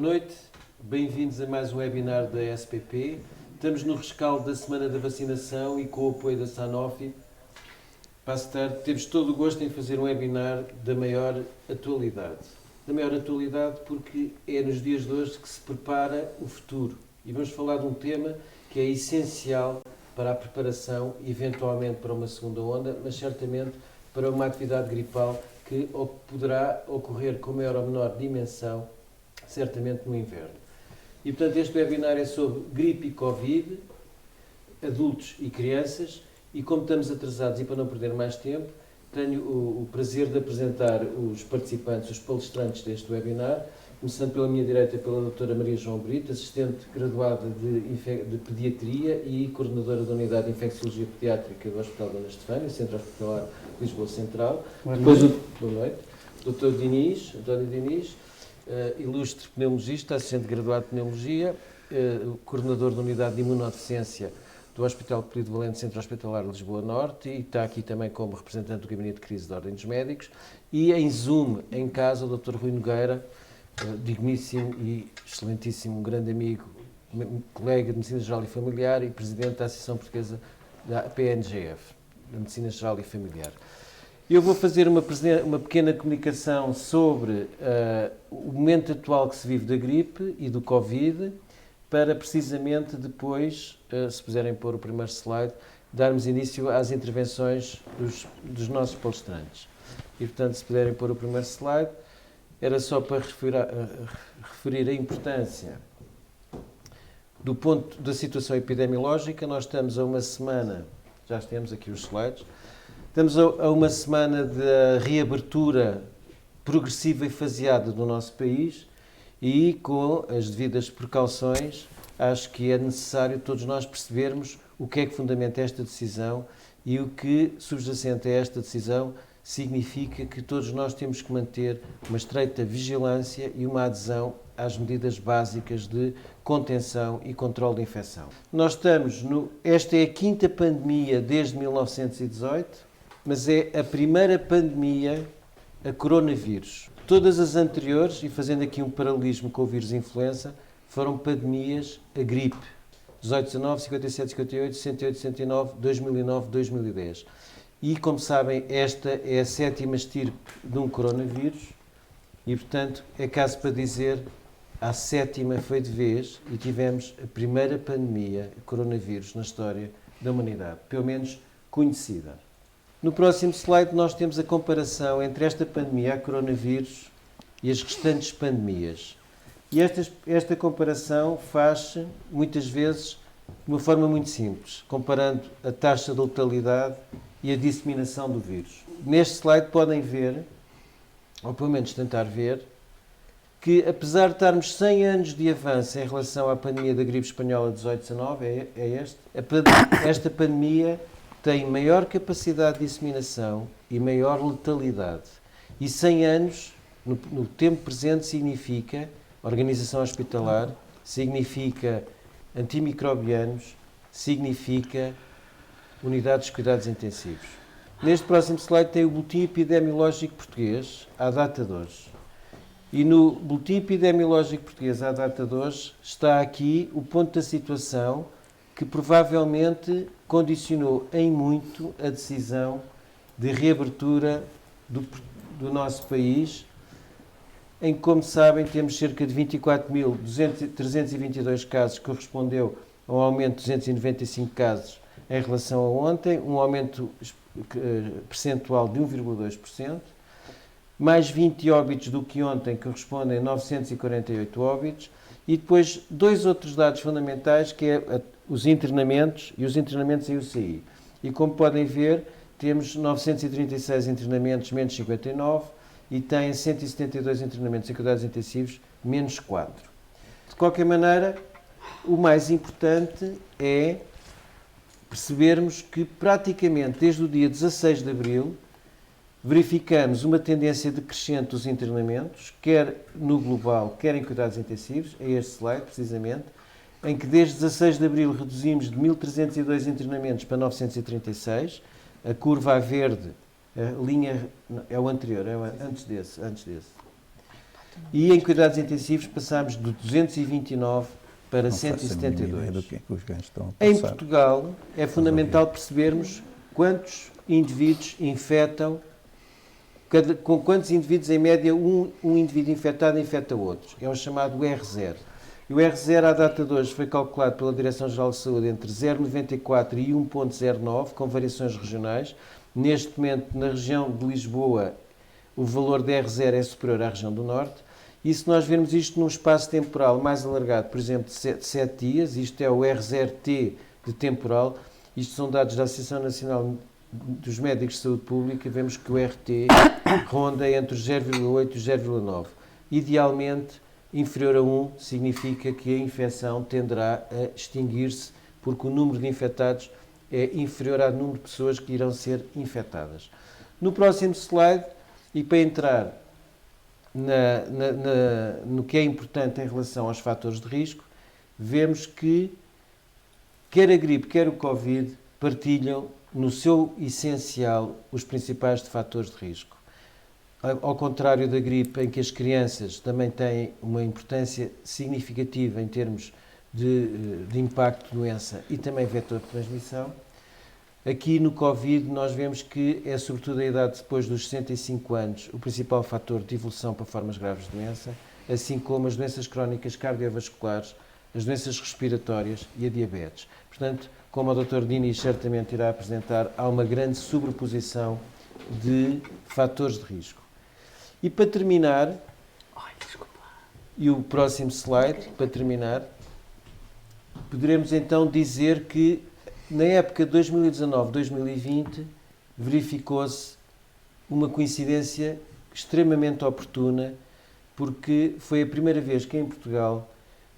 noite, bem-vindos a mais um webinar da SPP. Estamos no rescaldo da Semana da Vacinação e com o apoio da Sanofi. Passo tarde, temos todo o gosto em fazer um webinar da maior atualidade. Da maior atualidade porque é nos dias de hoje que se prepara o futuro. E vamos falar de um tema que é essencial para a preparação, eventualmente para uma segunda onda, mas certamente para uma atividade gripal que poderá ocorrer com maior ou menor dimensão, certamente no inverno. E, portanto, este webinar é sobre gripe e Covid, adultos e crianças, e como estamos atrasados e para não perder mais tempo, tenho o prazer de apresentar os participantes, os palestrantes deste webinar, começando pela minha direita pela doutora Maria João Brito, assistente graduada de Pediatria e coordenadora da Unidade de Infecciologia Pediátrica do Hospital Dona Estefânia, Centro Hospitalar Lisboa Central. Boa noite. Doutor Diniz, António Diniz, ilustre pneumologista, assistente graduado de Pneumologia, coordenador da Unidade de Imunodeficiência do Hospital Polivalente Centro Hospitalar Lisboa Norte e está aqui também como representante do Gabinete de Crise da Ordem dos Médicos. E em Zoom, em casa, o Dr. Rui Nogueira, digníssimo e excelentíssimo, grande amigo, colega de Medicina Geral e Familiar e presidente da Associação Portuguesa da PNGF, da Medicina Geral e Familiar. Eu vou fazer uma pequena comunicação sobre o momento atual que se vive da gripe e do Covid, para precisamente depois, se puderem pôr o primeiro slide, darmos início às intervenções dos nossos palestrantes. E, portanto, se puderem pôr o primeiro slide, era só para referir a importância do ponto da situação epidemiológica. Nós estamos a uma semana, já temos aqui os slides, estamos a uma semana da reabertura progressiva e faseada do nosso país e, com as devidas precauções, acho que é necessário todos nós percebermos o que é que fundamenta esta decisão e o que, subjacente a esta decisão, significa que todos nós temos que manter uma estreita vigilância e uma adesão às medidas básicas de contenção e controle de infecção. Nós estamos esta é a quinta pandemia desde 1918, mas é a primeira pandemia a coronavírus. Todas as anteriores, e fazendo aqui um paralelismo com o vírus influenza, foram pandemias a gripe. 18, 19, 57, 58, 68, 69, 2009, 2010. E, como sabem, esta é a sétima estirpe de um coronavírus e, portanto, é caso para dizer a sétima foi de vez e tivemos a primeira pandemia de coronavírus na história da humanidade, pelo menos conhecida. No próximo slide nós temos a comparação entre esta pandemia, a coronavírus, e as restantes pandemias. E esta comparação faz-se, muitas vezes, de uma forma muito simples, comparando a taxa de letalidade e a disseminação do vírus. Neste slide podem ver, ou pelo menos tentar ver, que apesar de estarmos 100 anos de avanço em relação à pandemia da gripe espanhola 18-19, esta pandemia tem maior capacidade de disseminação e maior letalidade. E 100 anos, no tempo presente, significa organização hospitalar, significa antimicrobianos, significa unidades de cuidados intensivos. Neste próximo slide tem o Boletim Epidemiológico Português, à data de hoje. E no Boletim Epidemiológico Português, à data de hoje, está aqui o ponto da situação que provavelmente condicionou em muito a decisão de reabertura do nosso país, em que, como sabem, temos cerca de 24.322 casos, que correspondeu a um aumento de 295 casos em relação a ontem, um aumento percentual de 1,2%, mais 20 óbitos do que ontem, que correspondem a 948 óbitos, e depois dois outros dados fundamentais, que é os internamentos e os internamentos em UCI. E como podem ver, temos 936 internamentos, menos 59, e tem 172 internamentos em cuidados intensivos, menos 4. De qualquer maneira, o mais importante é percebermos que praticamente desde o dia 16 de abril verificamos uma tendência decrescente dos internamentos, quer no global, quer em cuidados intensivos, é este slide precisamente, em que desde 16 de abril reduzimos de 1.302 internamentos para 936, a curva a verde, a linha, é o anterior, é antes desse. E em cuidados intensivos passámos de 229 para 172. Do que é que os gajos estão a passar. Em Portugal é fundamental percebermos quantos indivíduos infectam, com quantos indivíduos em média um indivíduo infectado infecta outros. É o chamado R0. E o R0 à data de hoje foi calculado pela Direção-Geral de Saúde entre 0,94 e 1,09, com variações regionais. Neste momento, na região de Lisboa, o valor de R0 é superior à região do Norte. E se nós virmos isto num espaço temporal mais alargado, por exemplo, de 7 dias, isto é o R0T de temporal, isto são dados da Associação Nacional dos Médicos de Saúde Pública, vemos que o RT ronda entre os 0,8 e os 0,9. Idealmente, inferior a 1 significa que a infecção tenderá a extinguir-se, porque o número de infectados é inferior ao número de pessoas que irão ser infectadas. No próximo slide, e para entrar no que é importante em relação aos fatores de risco, vemos que quer a gripe, quer o Covid partilham no seu essencial os principais fatores de risco. Ao contrário da gripe, em que as crianças também têm uma importância significativa em termos de impacto de doença e também vetor de transmissão, aqui no Covid nós vemos que é sobretudo a idade depois dos 65 anos o principal fator de evolução para formas graves de doença, assim como as doenças crónicas cardiovasculares, as doenças respiratórias e a diabetes. Portanto, como o Dr. Diniz certamente irá apresentar, há uma grande sobreposição de fatores de risco. E para terminar, e o próximo slide, para terminar, poderemos então dizer que na época de 2019-2020 verificou-se uma coincidência extremamente oportuna, porque foi a primeira vez que em Portugal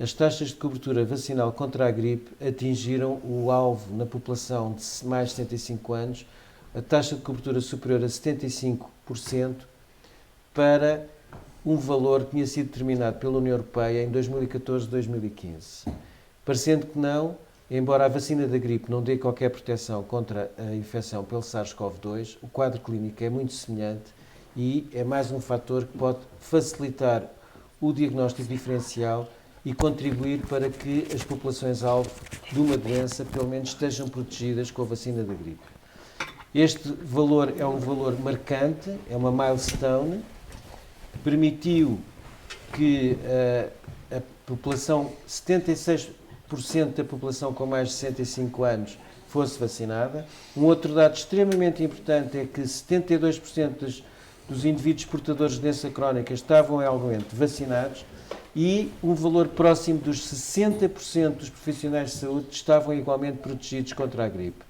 as taxas de cobertura vacinal contra a gripe atingiram o alvo na população de mais de 75 anos, a taxa de cobertura superior a 75%, para um valor que tinha sido determinado pela União Europeia em 2014-2015. Parecendo que não, embora a vacina da gripe não dê qualquer proteção contra a infecção pelo SARS-CoV-2, o quadro clínico é muito semelhante e é mais um fator que pode facilitar o diagnóstico diferencial e contribuir para que as populações-alvo de uma doença, pelo menos, estejam protegidas com a vacina da gripe. Este valor é um valor marcante, é uma milestone, permitiu que a população, 76% da população com mais de 65 anos fosse vacinada. Um outro dado extremamente importante é que 72% dos indivíduos portadores de doença crónica estavam igualmente vacinados e um valor próximo dos 60% dos profissionais de saúde estavam igualmente protegidos contra a gripe.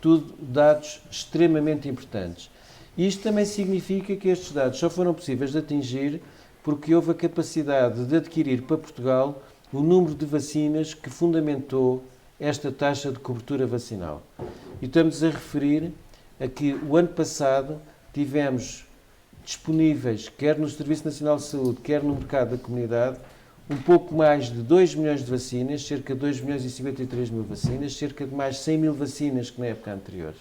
Tudo dados extremamente importantes. Isto também significa que estes dados só foram possíveis de atingir porque houve a capacidade de adquirir para Portugal o número de vacinas que fundamentou esta taxa de cobertura vacinal. E estamos a referir a que o ano passado tivemos disponíveis, quer no Serviço Nacional de Saúde, quer no mercado da comunidade, um pouco mais de 2 milhões de vacinas, cerca de 2 milhões e 53 mil vacinas, cerca de mais 100 mil vacinas que na época anterior.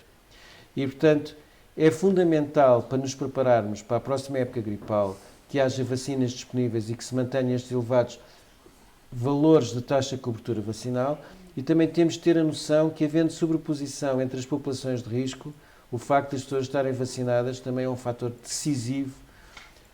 E, portanto, é fundamental para nos prepararmos para a próxima época gripal que haja vacinas disponíveis e que se mantenham estes elevados valores de taxa de cobertura vacinal, e também temos de ter a noção que, havendo sobreposição entre as populações de risco, o facto das pessoas estarem vacinadas também é um fator decisivo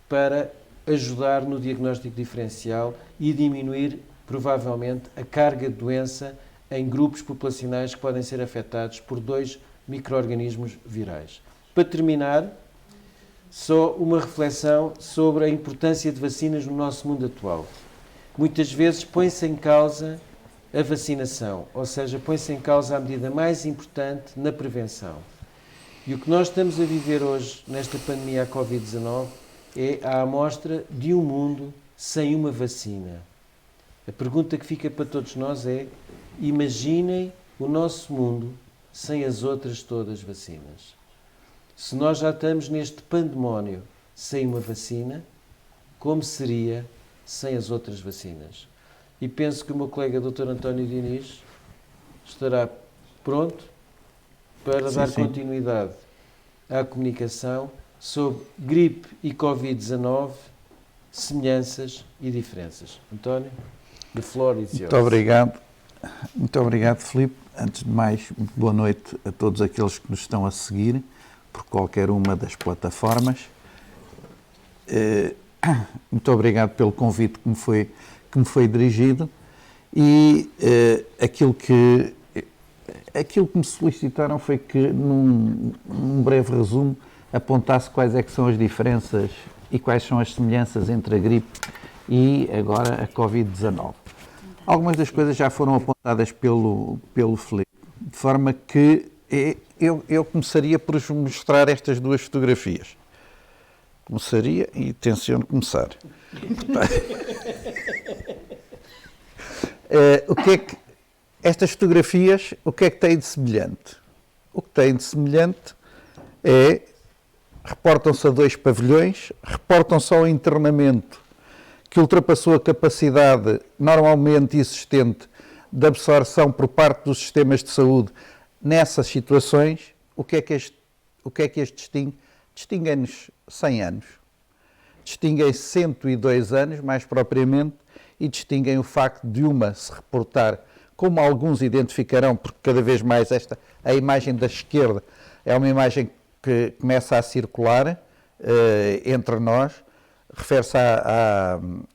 para ajudar no diagnóstico diferencial e diminuir, provavelmente, a carga de doença em grupos populacionais que podem ser afetados por 2 micro-organismos virais. Para terminar, só uma reflexão sobre a importância de vacinas no nosso mundo atual. Muitas vezes põe-se em causa a vacinação, ou seja, põe-se em causa a medida mais importante na prevenção. E o que nós estamos a viver hoje, nesta pandemia à Covid-19, é a amostra de um mundo sem uma vacina. A pergunta que fica para todos nós é: imaginem o nosso mundo sem as outras todas vacinas. Se nós já estamos neste pandemónio sem uma vacina, como seria sem as outras vacinas? E penso que o meu colega Dr. António Diniz estará pronto para dar continuidade à comunicação sobre gripe e Covid-19 semelhanças e diferenças. António, the floor is yours. Muito obrigado, Filipe. Antes de mais, boa noite a todos aqueles que nos estão a seguir por qualquer uma das plataformas. Muito obrigado pelo convite que me foi dirigido e aquilo que me solicitaram foi que, num breve resumo, apontasse quais é que são as diferenças e quais são as semelhanças entre a gripe e agora a Covid-19. Algumas das coisas já foram apontadas pelo Filipe, de forma que eu começaria por mostrar estas duas fotografias. Começaria e tenciono começar. Estas fotografias, o que é que têm de semelhante? O que têm de semelhante é, reportam-se a 2 pavilhões, reportam-se ao internamento que ultrapassou a capacidade normalmente existente de absorção por parte dos sistemas de saúde nessas situações. O que é que as distingue? Distinguem-nos 100 anos. Distinguem 102 anos, mais propriamente, e distinguem o facto de uma se reportar, como alguns identificarão, porque cada vez mais a imagem da esquerda é uma imagem que começa a circular entre nós, refere-se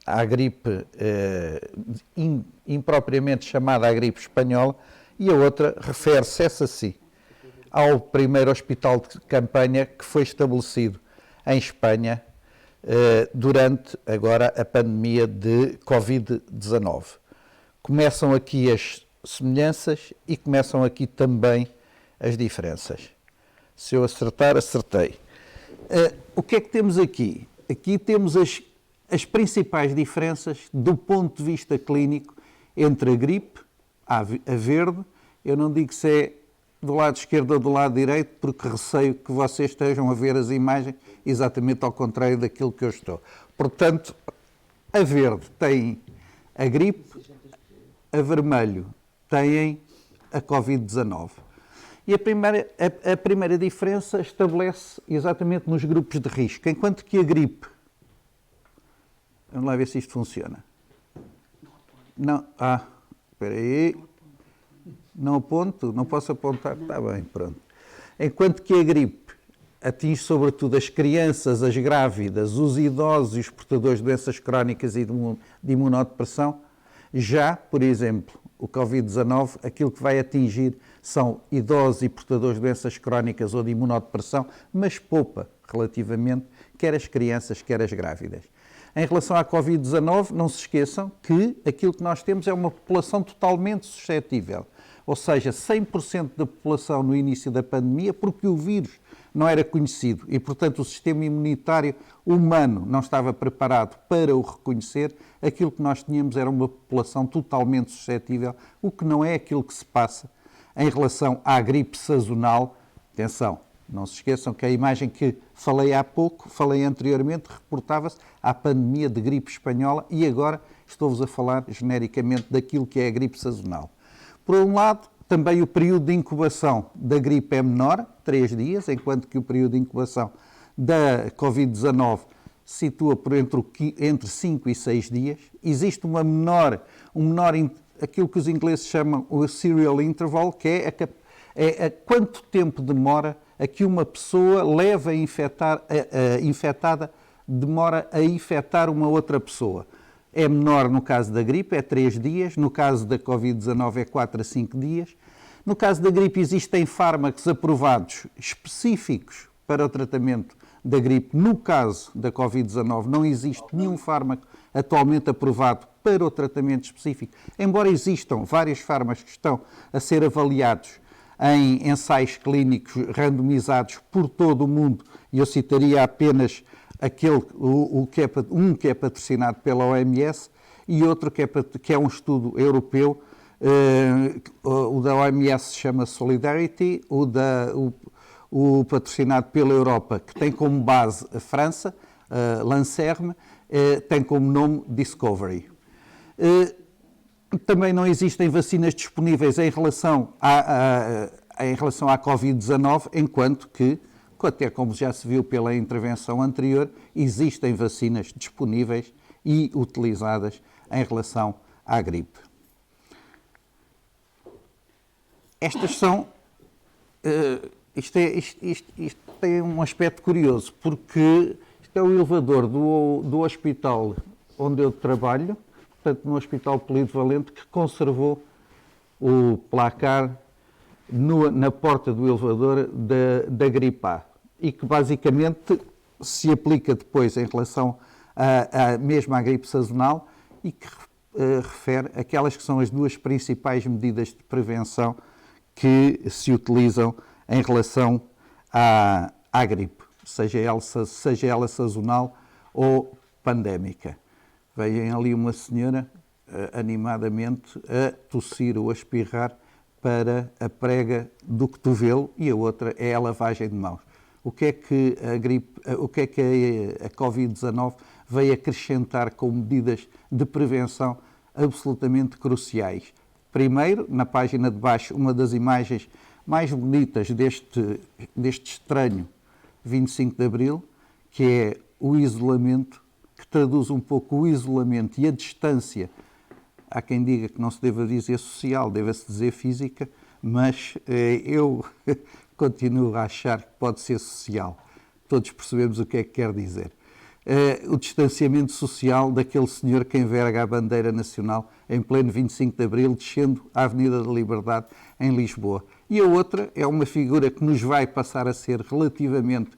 à gripe impropriamente chamada a gripe espanhola, e a outra refere-se, essa sim, ao primeiro hospital de campanha que foi estabelecido em Espanha durante agora a pandemia de Covid-19. Começam aqui as semelhanças e começam aqui também as diferenças. Se eu acertar, acertei. O que é que temos aqui? Aqui temos as principais diferenças do ponto de vista clínico entre a gripe, a verde. Eu não digo se é do lado esquerdo ou do lado direito, porque receio que vocês estejam a ver as imagens exatamente ao contrário daquilo que eu estou. Portanto, a verde tem a gripe, a vermelho tem a Covid-19. E a primeira diferença estabelece exatamente nos grupos de risco. Enquanto que a gripe... Vamos lá ver se isto funciona. Não, espera aí. Não aponto? Não posso apontar? Está bem, pronto. Enquanto que a gripe atinge sobretudo as crianças, as grávidas, os idosos e os portadores de doenças crónicas e de imunodepressão, já, por exemplo, o Covid-19, aquilo que vai atingir são idosos e portadores de doenças crónicas ou de imunodepressão, mas poupa relativamente quer as crianças, quer as grávidas. Em relação à Covid-19, não se esqueçam que aquilo que nós temos é uma população totalmente suscetível. Ou seja, 100% da população no início da pandemia, porque o vírus não era conhecido e, portanto, o sistema imunitário humano não estava preparado para o reconhecer, aquilo que nós tínhamos era uma população totalmente suscetível, o que não é aquilo que se passa em relação à gripe sazonal. Atenção, não se esqueçam que a imagem que falei anteriormente, reportava-se à pandemia de gripe espanhola e agora estou-vos a falar genericamente daquilo que é a gripe sazonal. Por um lado, também o período de incubação da gripe é menor, 3 dias, enquanto que o período de incubação da Covid-19 se situa por entre 5 e 6 dias. Existe um menor, aquilo que os ingleses chamam o serial interval, que é quanto tempo demora a que uma pessoa leva infectada, demora a infectar uma outra pessoa. É menor no caso da gripe, é 3 dias. No caso da Covid-19 é 4 a 5 dias. No caso da gripe existem fármacos aprovados específicos para o tratamento da gripe. No caso da Covid-19 não existe nenhum fármaco atualmente aprovado para o tratamento específico, embora existam vários fármacos que estão a ser avaliados em ensaios clínicos randomizados por todo o mundo, e eu citaria apenas um que é patrocinado pela OMS e outro que é um estudo europeu. O da OMS se chama Solidarity, o patrocinado pela Europa, que tem como base a França, Lancerme, tem como nome Discovery. Também não existem vacinas disponíveis em relação à Covid-19, enquanto que até como já se viu pela intervenção anterior, existem vacinas disponíveis e utilizadas em relação à gripe. Estas são... Isto tem um aspecto curioso, porque isto é o elevador do hospital onde eu trabalho, portanto no Hospital Polivalente, que conservou o placar na porta do elevador da gripe A e que basicamente se aplica depois em relação mesmo à gripe sazonal e que refere aquelas que são as duas principais medidas de prevenção que se utilizam em relação à gripe, seja ela sazonal ou pandémica. Vejam ali uma senhora animadamente a tossir ou a espirrar para a prega do cotovelo e a outra é a lavagem de mãos. O que é que a Covid-19 veio acrescentar com medidas de prevenção absolutamente cruciais? Primeiro, na página de baixo, uma das imagens mais bonitas deste estranho 25 de Abril, que é o isolamento, que traduz um pouco o isolamento e a distância. Há quem diga que não se deva dizer social, deve-se dizer física, mas eu continuo a achar que pode ser social. Todos percebemos o que é que quer dizer. O distanciamento social daquele senhor que enverga a bandeira nacional em pleno 25 de Abril, descendo a Avenida da Liberdade em Lisboa. E a outra é uma figura que nos vai passar a ser relativamente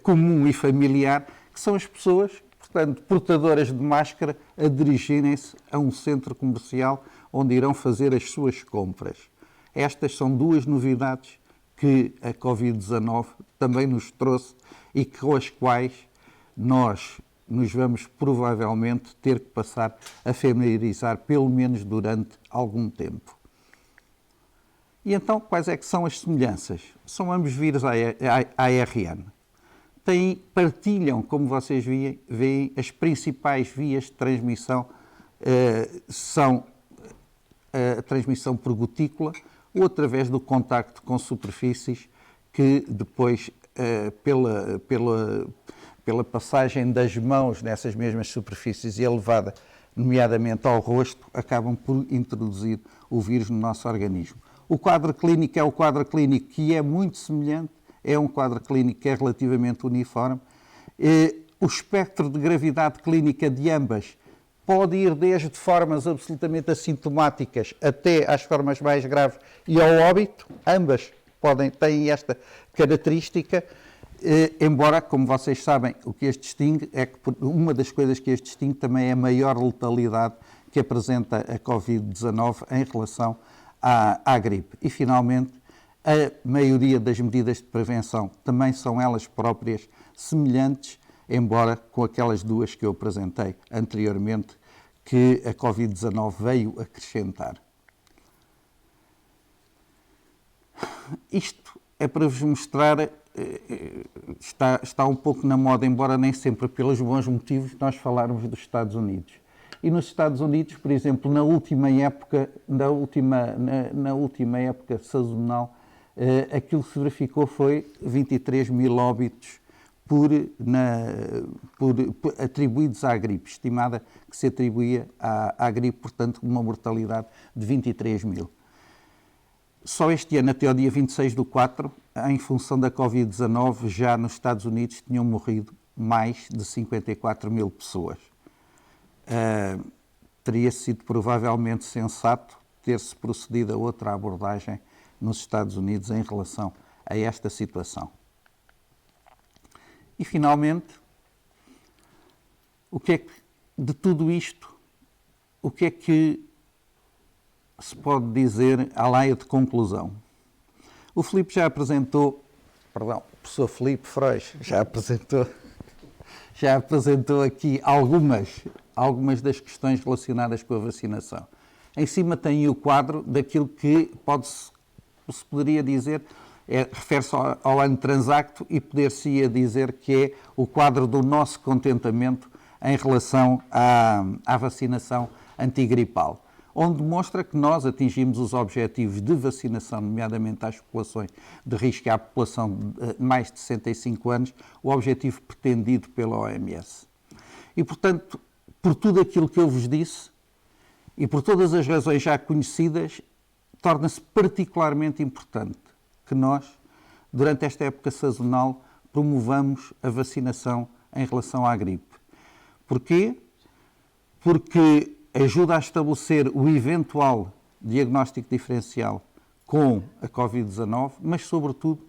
comum e familiar, que são as pessoas, portanto, portadoras de máscara, a dirigirem-se a um centro comercial onde irão fazer as suas compras. Estas são duas novidades que a Covid-19 também nos trouxe e com as quais nós nos vamos provavelmente ter que passar a familiarizar, pelo menos durante algum tempo. E então, quais é que são as semelhanças? São ambos vírus ARN. Partilham, como vocês veem, as principais vias de transmissão são a transmissão por gotícula ou através do contacto com superfícies que depois, pela passagem das mãos nessas mesmas superfícies e elevada, nomeadamente ao rosto, acabam por introduzir o vírus no nosso organismo. O quadro clínico é o quadro clínico que é muito semelhante, é um quadro clínico que é relativamente uniforme. O espectro de gravidade clínica de ambas pode ir desde formas absolutamente assintomáticas até às formas mais graves e ao óbito. Ambas têm esta característica, embora, como vocês sabem, o que as distingue é que uma das coisas que as distingue também é a maior letalidade que apresenta a Covid-19 em relação à gripe. E, finalmente, a maioria das medidas de prevenção também são elas próprias semelhantes, embora com aquelas duas que eu apresentei anteriormente, que a Covid-19 veio acrescentar. Isto é para vos mostrar, está um pouco na moda, embora nem sempre pelos bons motivos, nós falarmos dos Estados Unidos. E nos Estados Unidos, por exemplo, na última época sazonal, aquilo que se verificou foi 23 mil óbitos atribuídos à gripe, estimada que se atribuía à gripe, portanto, uma mortalidade de 23 mil. Só este ano, até ao dia 26/4, em função da Covid-19, já nos Estados Unidos tinham morrido mais de 54 mil pessoas. Teria sido provavelmente sensato ter-se procedido a outra abordagem nos Estados Unidos em relação a esta situação. E, finalmente, de tudo isto, o que é que se pode dizer à laia de conclusão? O Filipe já apresentou, o professor Filipe Freus já apresentou aqui algumas das questões relacionadas com a vacinação. Em cima tem o quadro daquilo que se poderia dizer, refere-se ao ano transacto e poder-se-ia dizer que é o quadro do nosso contentamento em relação à vacinação antigripal. onde demonstra que nós atingimos os objetivos de vacinação, nomeadamente às populações de risco e à população de mais de 65 anos, o objetivo pretendido pela OMS. E, portanto, por tudo aquilo que eu vos disse e por todas as razões já conhecidas, torna-se particularmente importante que nós, durante esta época sazonal, promovamos a vacinação em relação à gripe. Porquê? Porque ajuda a estabelecer o eventual diagnóstico diferencial com a Covid-19, mas, sobretudo,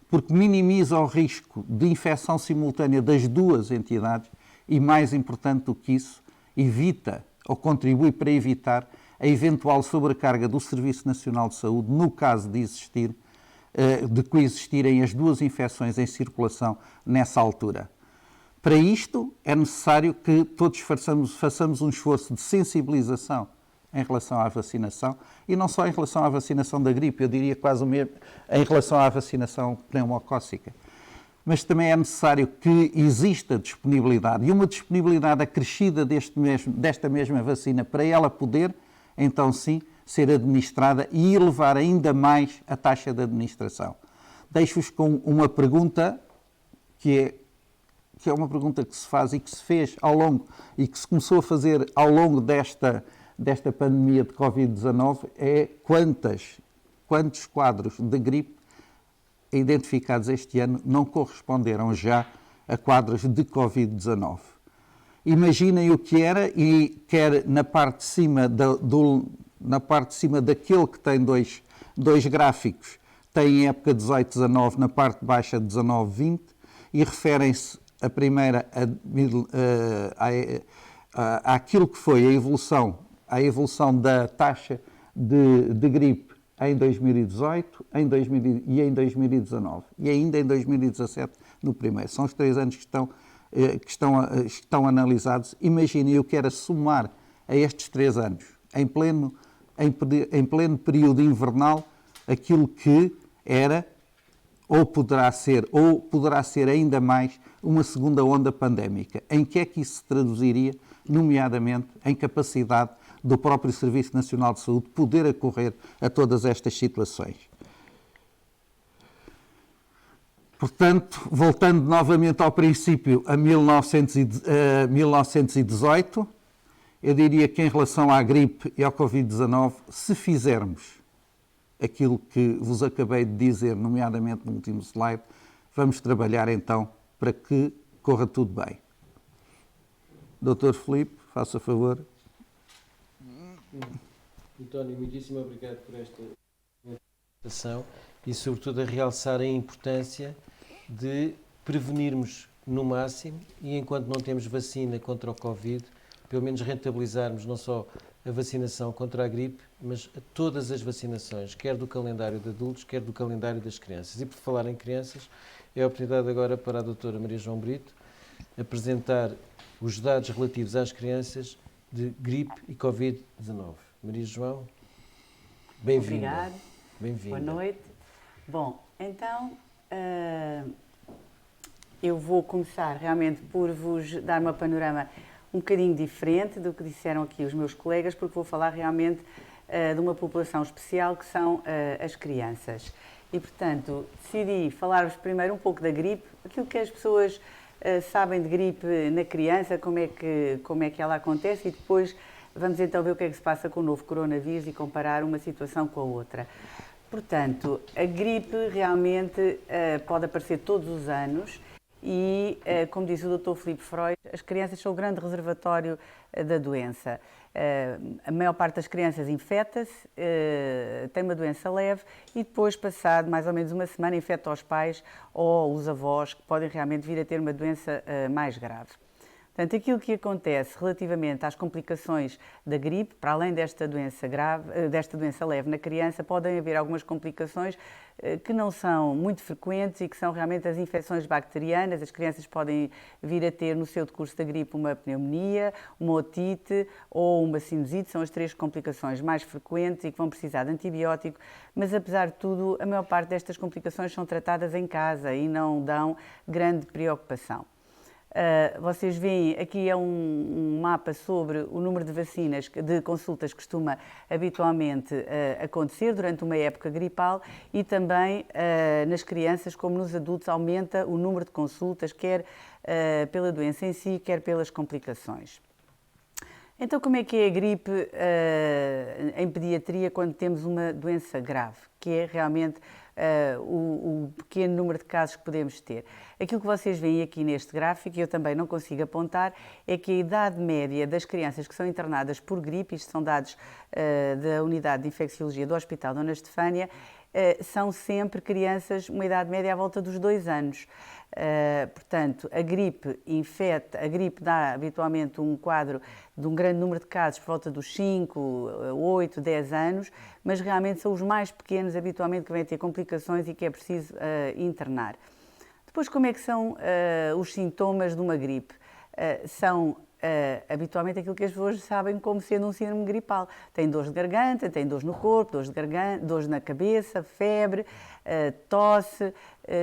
porque minimiza o risco de infecção simultânea das duas entidades e, mais importante do que isso, evita ou contribui para evitar a eventual sobrecarga do Serviço Nacional de Saúde no caso de coexistirem as duas infecções em circulação nessa altura. Para isto, é necessário que todos façamos um esforço de sensibilização em relação à vacinação, e não só em relação à vacinação da gripe, eu diria quase o mesmo em relação à vacinação pneumocócica. Mas também é necessário que exista disponibilidade, e uma disponibilidade acrescida desta mesma vacina, para ela poder, então sim, ser administrada e elevar ainda mais a taxa de administração. Deixo-vos com uma pergunta que é uma pergunta que se faz e que se fez ao longo e que se começou a fazer ao longo desta pandemia de Covid-19, é quantos quadros de gripe identificados este ano não corresponderam já a quadros de Covid-19. Imaginem o que era, e quer na parte de cima, daquele que tem dois gráficos, tem em época 18-19, na parte baixa 19-20, e referem-se a primeira àquilo que foi a evolução da taxa de gripe em 2018 e em 2019 e ainda em 2017 no primeiro. São os 3 anos que estão analisados. Imaginem, eu quero somar a estes 3 anos, em pleno período invernal, aquilo que era ou poderá ser ainda mais uma segunda onda pandémica. Em que é que isso se traduziria, nomeadamente em capacidade do próprio Serviço Nacional de Saúde poder acorrer a todas estas situações? Portanto, voltando novamente ao princípio, a 1918, eu diria que em relação à gripe e ao Covid-19, se fizermos aquilo que vos acabei de dizer, nomeadamente no último slide, vamos trabalhar então para que corra tudo bem. Dr. Filipe, faça favor. António, muitíssimo obrigado por esta apresentação e, sobretudo, a realçar a importância de prevenirmos no máximo e, enquanto não temos vacina contra o Covid, pelo menos rentabilizarmos não só a vacinação contra a gripe, mas a todas as vacinações, quer do calendário de adultos, quer do calendário das crianças. E por falar em crianças, é a oportunidade agora para a doutora Maria João Brito apresentar os dados relativos às crianças de gripe e Covid-19. Maria João, bem-vinda. Obrigada. Bem-vinda. Boa noite. Bom, então, eu vou começar realmente por vos dar uma panorama um bocadinho diferente do que disseram aqui os meus colegas, porque vou falar realmente de uma população especial que são as crianças. E, portanto, decidi falar-vos primeiro um pouco da gripe, aquilo que as pessoas sabem de gripe na criança, como é que ela acontece, e depois vamos então ver o que é que se passa com o novo coronavírus e comparar uma situação com a outra. Portanto, a gripe realmente pode aparecer todos os anos e, como diz o Dr. Filipe Freud, as crianças são o grande reservatório da doença. A maior parte das crianças infecta-se, tem uma doença leve e depois, passado mais ou menos uma semana, infecta os pais ou os avós, que podem realmente vir a ter uma doença mais grave. Portanto, aquilo que acontece relativamente às complicações da gripe, para além desta doença grave, desta doença leve na criança, podem haver algumas complicações que não são muito frequentes e que são realmente as infecções bacterianas. As crianças podem vir a ter no seu decurso da gripe uma pneumonia, uma otite ou uma sinusite. São as 3 complicações mais frequentes e que vão precisar de antibiótico, mas apesar de tudo, a maior parte destas complicações são tratadas em casa e não dão grande preocupação. Vocês veem, aqui é um mapa sobre o número de vacinas, de consultas que costuma habitualmente acontecer durante uma época gripal e também nas crianças, como nos adultos, aumenta o número de consultas, quer pela doença em si, quer pelas complicações. Então, como é que é a gripe em pediatria quando temos uma doença grave, que é realmente o pequeno número de casos que podemos ter? Aquilo que vocês veem aqui neste gráfico, e eu também não consigo apontar, é que a idade média das crianças que são internadas por gripe, isto são dados da Unidade de Infecciologia do Hospital Dona Estefânia, são sempre crianças, uma idade média à volta dos 2 anos. Portanto, a gripe dá habitualmente um quadro de um grande número de casos por volta dos 5, 8, 10 anos, mas realmente são os mais pequenos habitualmente que vêm ter complicações e que é preciso internar. Depois, como é que são os sintomas de uma gripe? São habitualmente aquilo que as pessoas sabem como sendo um síndrome gripal. Tem dores de garganta, tem dores no corpo, dores de garganta, dores na cabeça, febre, tosse,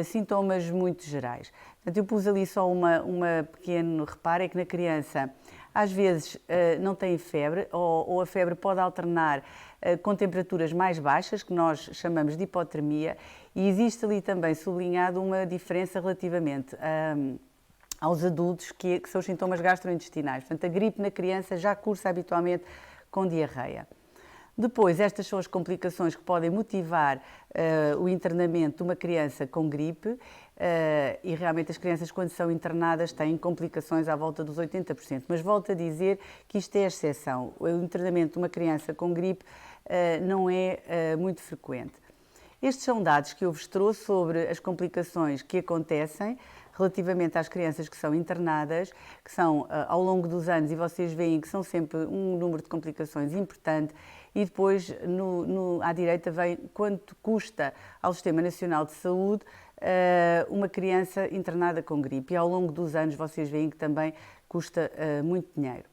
sintomas muito gerais. Portanto, eu pus ali só uma pequeno reparo, é que na criança às vezes não tem febre ou a febre pode alternar com temperaturas mais baixas, que nós chamamos de hipotermia, e existe ali também sublinhado uma diferença relativamente aos adultos, que são os sintomas gastrointestinais. Portanto, a gripe na criança já cursa habitualmente com diarreia. Depois, estas são as complicações que podem motivar o internamento de uma criança com gripe e realmente as crianças, quando são internadas, têm complicações à volta dos 80%. Mas volto a dizer que isto é a exceção. O internamento de uma criança com gripe não é muito frequente. Estes são dados que eu vos trouxe sobre as complicações que acontecem relativamente às crianças que são internadas, que são ao longo dos anos, e vocês veem que são sempre um número de complicações importante, e depois à direita vem quanto custa ao Sistema Nacional de Saúde uma criança internada com gripe, e ao longo dos anos vocês veem que também custa muito dinheiro.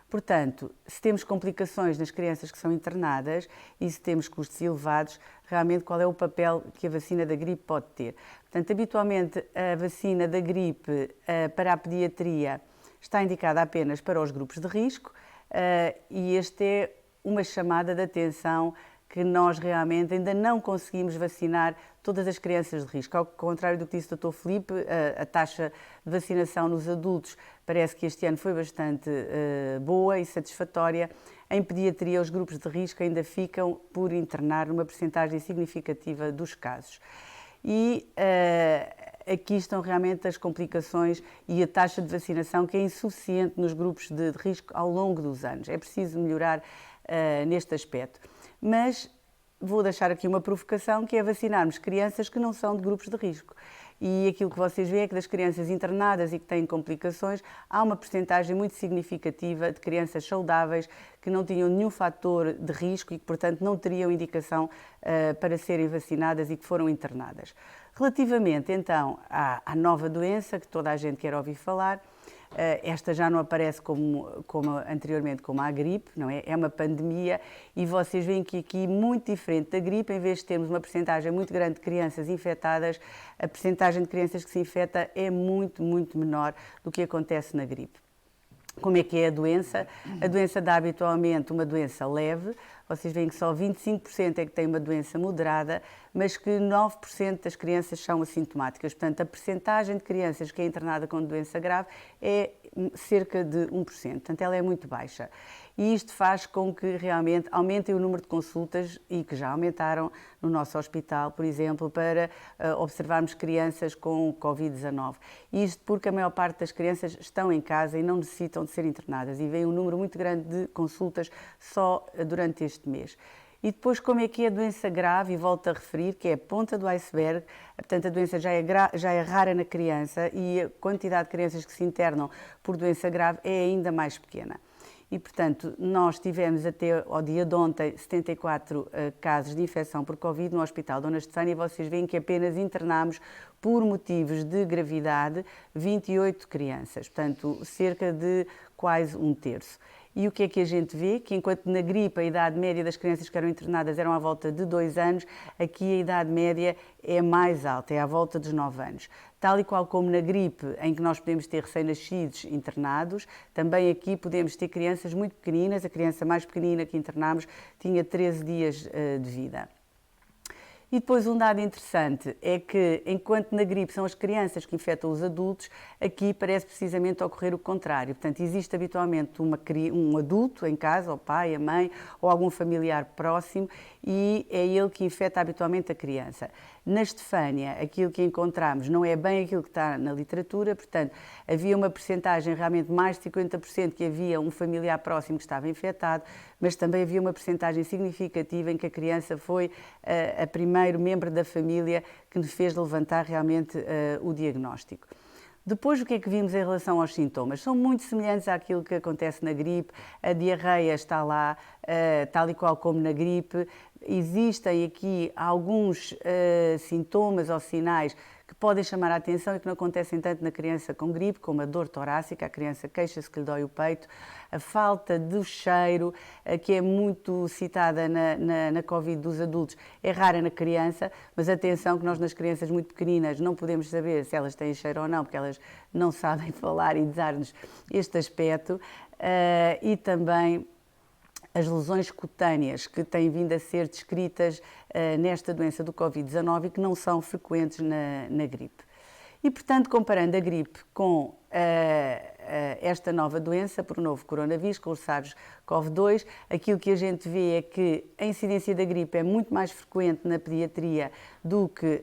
Portanto, se temos complicações nas crianças que são internadas e se temos custos elevados, realmente qual é o papel que a vacina da gripe pode ter? Portanto, habitualmente a vacina da gripe para a pediatria está indicada apenas para os grupos de risco e este é uma chamada de atenção que nós realmente ainda não conseguimos vacinar todas as crianças de risco. Ao contrário do que disse o Dr. Filipe, a taxa de vacinação nos adultos parece que este ano foi bastante boa e satisfatória. Em pediatria, os grupos de risco ainda ficam por internar numa percentagem significativa dos casos. E aqui estão realmente as complicações e a taxa de vacinação que é insuficiente nos grupos de risco ao longo dos anos. É preciso melhorar neste aspecto. Mas vou deixar aqui uma provocação, que é vacinarmos crianças que não são de grupos de risco. E aquilo que vocês veem é que das crianças internadas e que têm complicações, há uma percentagem muito significativa de crianças saudáveis que não tinham nenhum fator de risco e que, portanto, não teriam indicação para serem vacinadas e que foram internadas. Relativamente, então, à nova doença, que toda a gente quer ouvir falar, esta já não aparece como anteriormente como a gripe, não é? É uma pandemia e vocês veem que aqui, muito diferente da gripe, em vez de termos uma percentagem muito grande de crianças infectadas, a percentagem de crianças que se infecta é muito, muito menor do que acontece na gripe. Como é que é a doença? A doença dá habitualmente uma doença leve. Vocês veem que só 25% é que tem uma doença moderada, mas que 9% das crianças são assintomáticas. Portanto, a percentagem de crianças que é internada com doença grave é cerca de 1%. Portanto, ela é muito baixa. E isto faz com que realmente aumentem o número de consultas e que já aumentaram no nosso hospital, por exemplo, para observarmos crianças com Covid-19. Isto porque a maior parte das crianças estão em casa e não necessitam de ser internadas e vem um número muito grande de consultas só durante este mês. E depois, como é que é a doença grave, e volto a referir, que é a ponta do iceberg, portanto a doença já é rara na criança e a quantidade de crianças que se internam por doença grave é ainda mais pequena. E, portanto, nós tivemos até ao dia de ontem 74 casos de infecção por Covid no Hospital Dona Estefânia e vocês veem que apenas internámos por motivos de gravidade 28 crianças, portanto, cerca de quase um terço. E o que é que a gente vê? Que enquanto na gripe a idade média das crianças que eram internadas eram à volta de 2 anos, aqui a idade média é mais alta, é à volta dos 9 anos. Tal e qual como na gripe, em que nós podemos ter recém-nascidos internados, também aqui podemos ter crianças muito pequeninas. A criança mais pequenina que internámos tinha 13 dias de vida. E depois um dado interessante é que, enquanto na gripe são as crianças que infectam os adultos, aqui parece precisamente ocorrer o contrário. Portanto, existe habitualmente um adulto em casa, o pai, a mãe ou algum familiar próximo, e é ele que infecta habitualmente a criança. Na Estefânia, aquilo que encontramos não é bem aquilo que está na literatura, portanto, havia uma percentagem, realmente mais de 50% que havia um familiar próximo que estava infectado, mas também havia uma percentagem significativa em que a criança foi a primeiro membro da família que nos fez levantar realmente o diagnóstico. Depois, o que é que vimos em relação aos sintomas? São muito semelhantes àquilo que acontece na gripe. A diarreia está lá, tal e qual como na gripe. Existem aqui alguns sintomas ou sinais que podem chamar a atenção e que não acontecem tanto na criança com gripe, como a dor torácica, a criança queixa-se que lhe dói o peito, a falta do cheiro, que é muito citada na Covid dos adultos, é rara na criança, mas atenção que nós nas crianças muito pequeninas não podemos saber se elas têm cheiro ou não, porque elas não sabem falar e dar-nos este aspecto, e também as lesões cutâneas que têm vindo a ser descritas nesta doença do Covid-19 e que não são frequentes na gripe. E, portanto, comparando a gripe com esta nova doença, por novo coronavírus, com o SARS-CoV-2, aquilo que a gente vê é que a incidência da gripe é muito mais frequente na pediatria do que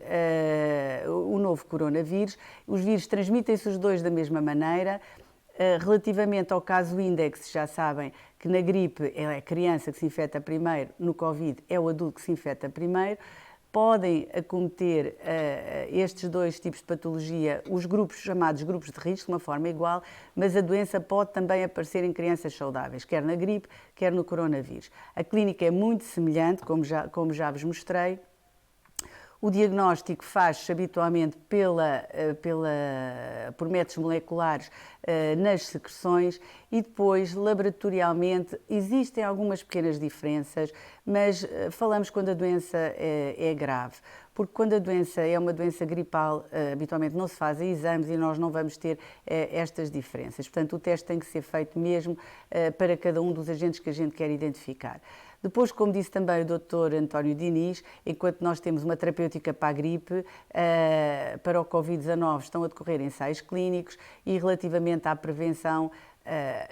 o novo coronavírus. Os vírus transmitem-se os dois da mesma maneira. Relativamente ao caso índex, já sabem que na gripe é a criança que se infecta primeiro, no Covid é o adulto que se infecta primeiro. Podem acometer estes dois tipos de patologia, os grupos chamados grupos de risco, de uma forma igual, mas a doença pode também aparecer em crianças saudáveis, quer na gripe, quer no coronavírus. A clínica é muito semelhante, como já vos mostrei. O diagnóstico faz-se habitualmente por métodos moleculares nas secreções e depois, laboratorialmente, existem algumas pequenas diferenças, mas falamos quando a doença é grave. Porque quando a doença é uma doença gripal, habitualmente não se fazem exames e nós não vamos ter estas diferenças. Portanto, o teste tem que ser feito mesmo para cada um dos agentes que a gente quer identificar. Depois, como disse também o Dr. António Diniz, enquanto nós temos uma terapêutica para a gripe, para o Covid-19 estão a decorrer ensaios clínicos e relativamente à prevenção,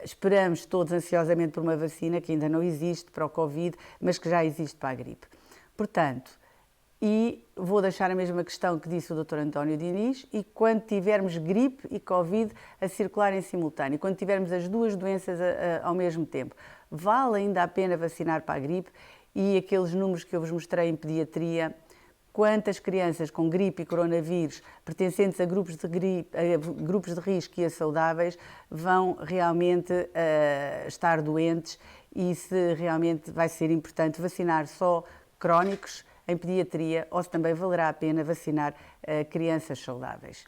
esperamos todos ansiosamente por uma vacina que ainda não existe para o Covid, mas que já existe para a gripe. Portanto, e vou deixar a mesma questão que disse o Dr. António Diniz, e quando tivermos gripe e Covid a circular em simultâneo, quando tivermos as duas doenças ao mesmo tempo, vale ainda a pena vacinar para a gripe? E aqueles números que eu vos mostrei em pediatria, quantas crianças com gripe e coronavírus pertencentes a grupos de risco e a saudáveis vão realmente estar doentes e se realmente vai ser importante vacinar só crónicos em pediatria ou se também valerá a pena vacinar crianças saudáveis.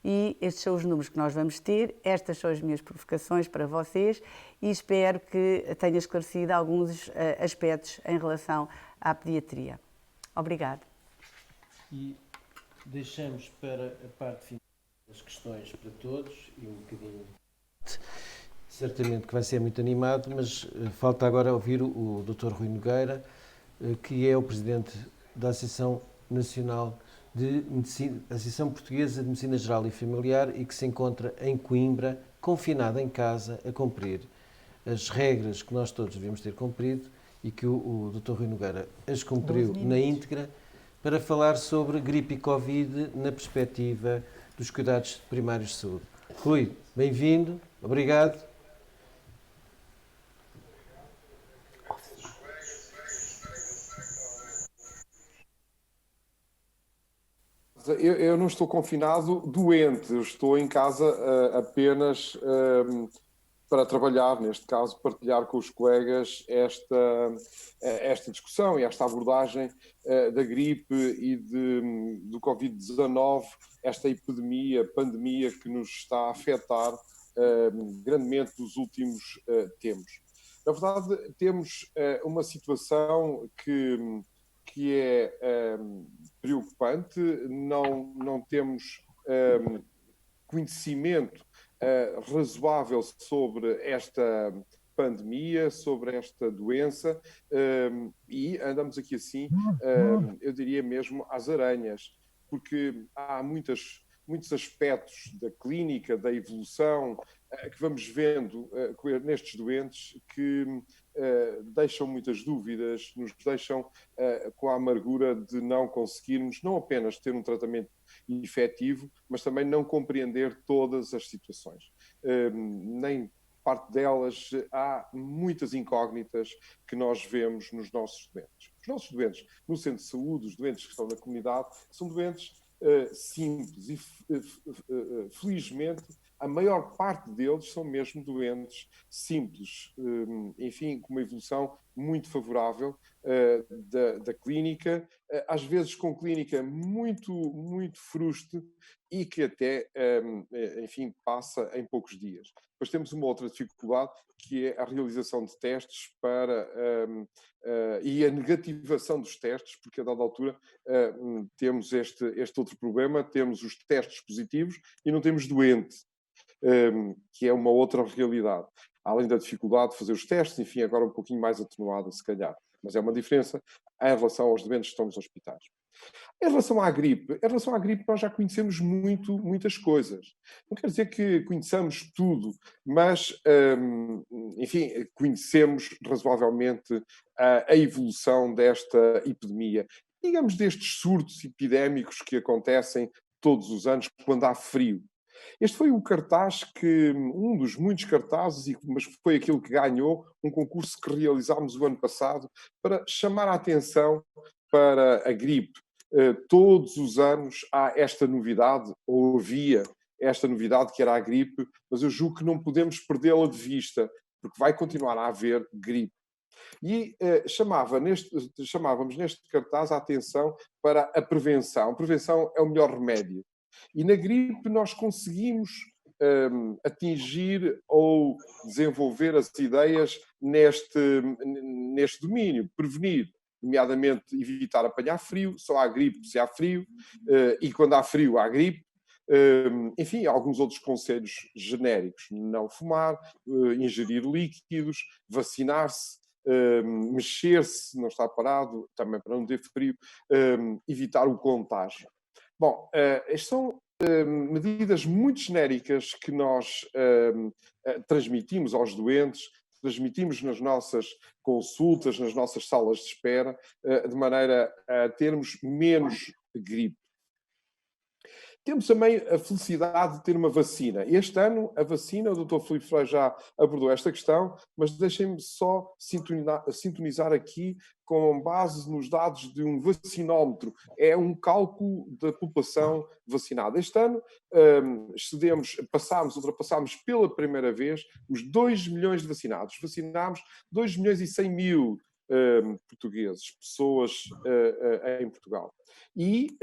E estes são os números que nós vamos ter, estas são as minhas provocações para vocês e espero que tenha esclarecido alguns aspectos em relação à pediatria. Obrigada. E deixamos para a parte final das questões para todos e um bocadinho. Certamente que vai ser muito animado, mas falta agora ouvir o Dr. Rui Nogueira, que é o Presidente da Associação Nacional de Medicina, Associação Portuguesa de Medicina Geral e Familiar e que se encontra em Coimbra, confinada em casa, a cumprir as regras que nós todos devemos ter cumprido e que o Dr. Rui Nogueira as cumpriu na íntegra, para falar sobre gripe e Covid na perspectiva dos cuidados primários de saúde. Rui, bem-vindo, obrigado. Eu não estou confinado doente, eu estou em casa apenas para trabalhar, neste caso, partilhar com os colegas esta discussão e esta abordagem da gripe e do Covid-19, esta pandemia que nos está a afetar grandemente nos últimos tempos. Na verdade, temos uma situação que é preocupante, não temos conhecimento razoável sobre esta pandemia, sobre esta doença, e andamos aqui assim, eu diria mesmo às aranhas, porque há muitos aspectos da clínica, da evolução, que vamos vendo nestes doentes que deixam muitas dúvidas, nos deixam com a amargura de não conseguirmos não apenas ter um tratamento efetivo, mas também não compreender todas as situações. Nem parte delas há muitas incógnitas que nós vemos nos nossos doentes. Os nossos doentes no centro de saúde, os doentes que estão na comunidade, são doentes simples e, felizmente, a maior parte deles são mesmo doentes simples, enfim, com uma evolução muito favorável da clínica, às vezes com clínica muito fruste e que até, enfim, passa em poucos dias. Depois temos uma outra dificuldade, que é a realização de testes e a negativação dos testes, porque a dada altura temos este outro problema, temos os testes positivos e não temos doente, que é uma outra realidade. Além da dificuldade de fazer os testes, enfim, agora um pouquinho mais atenuada, se calhar. Mas é uma diferença em relação aos doentes que estão nos hospitais. Em relação à gripe nós já conhecemos muitas coisas. Não quer dizer que conheçamos tudo, mas, enfim, conhecemos razoavelmente a evolução desta epidemia. Digamos destes surtos epidémicos que acontecem todos os anos quando há frio. Este foi um cartaz um dos muitos cartazes, mas foi aquilo que ganhou um concurso que realizámos o ano passado para chamar a atenção para a gripe. Todos os anos há esta novidade, ou havia esta novidade que era a gripe, mas eu julgo que não podemos perdê-la de vista, porque vai continuar a haver gripe. E chamávamos neste cartaz a atenção para a prevenção. A prevenção é o melhor remédio. E na gripe nós conseguimos atingir ou desenvolver as ideias neste domínio, prevenir, nomeadamente evitar apanhar frio, só há gripe se há frio, e quando há frio há gripe. Enfim, alguns outros conselhos genéricos: não fumar, ingerir líquidos, vacinar-se, mexer-se, não estar parado, também para não ter frio, evitar o contágio. Bom, estas são medidas muito genéricas que nós transmitimos aos doentes, transmitimos nas nossas consultas, nas nossas salas de espera, de maneira a termos menos gripe. Temos também a felicidade de ter uma vacina. Este ano, a vacina, o Dr. Filipe Freire já abordou esta questão, mas deixem-me só sintonizar aqui com base nos dados de um vacinómetro. É um cálculo da população vacinada. Este ano, ultrapassámos pela primeira vez os 2 milhões de vacinados. Vacinámos 2 milhões e 100 mil portugueses, pessoas em Portugal. E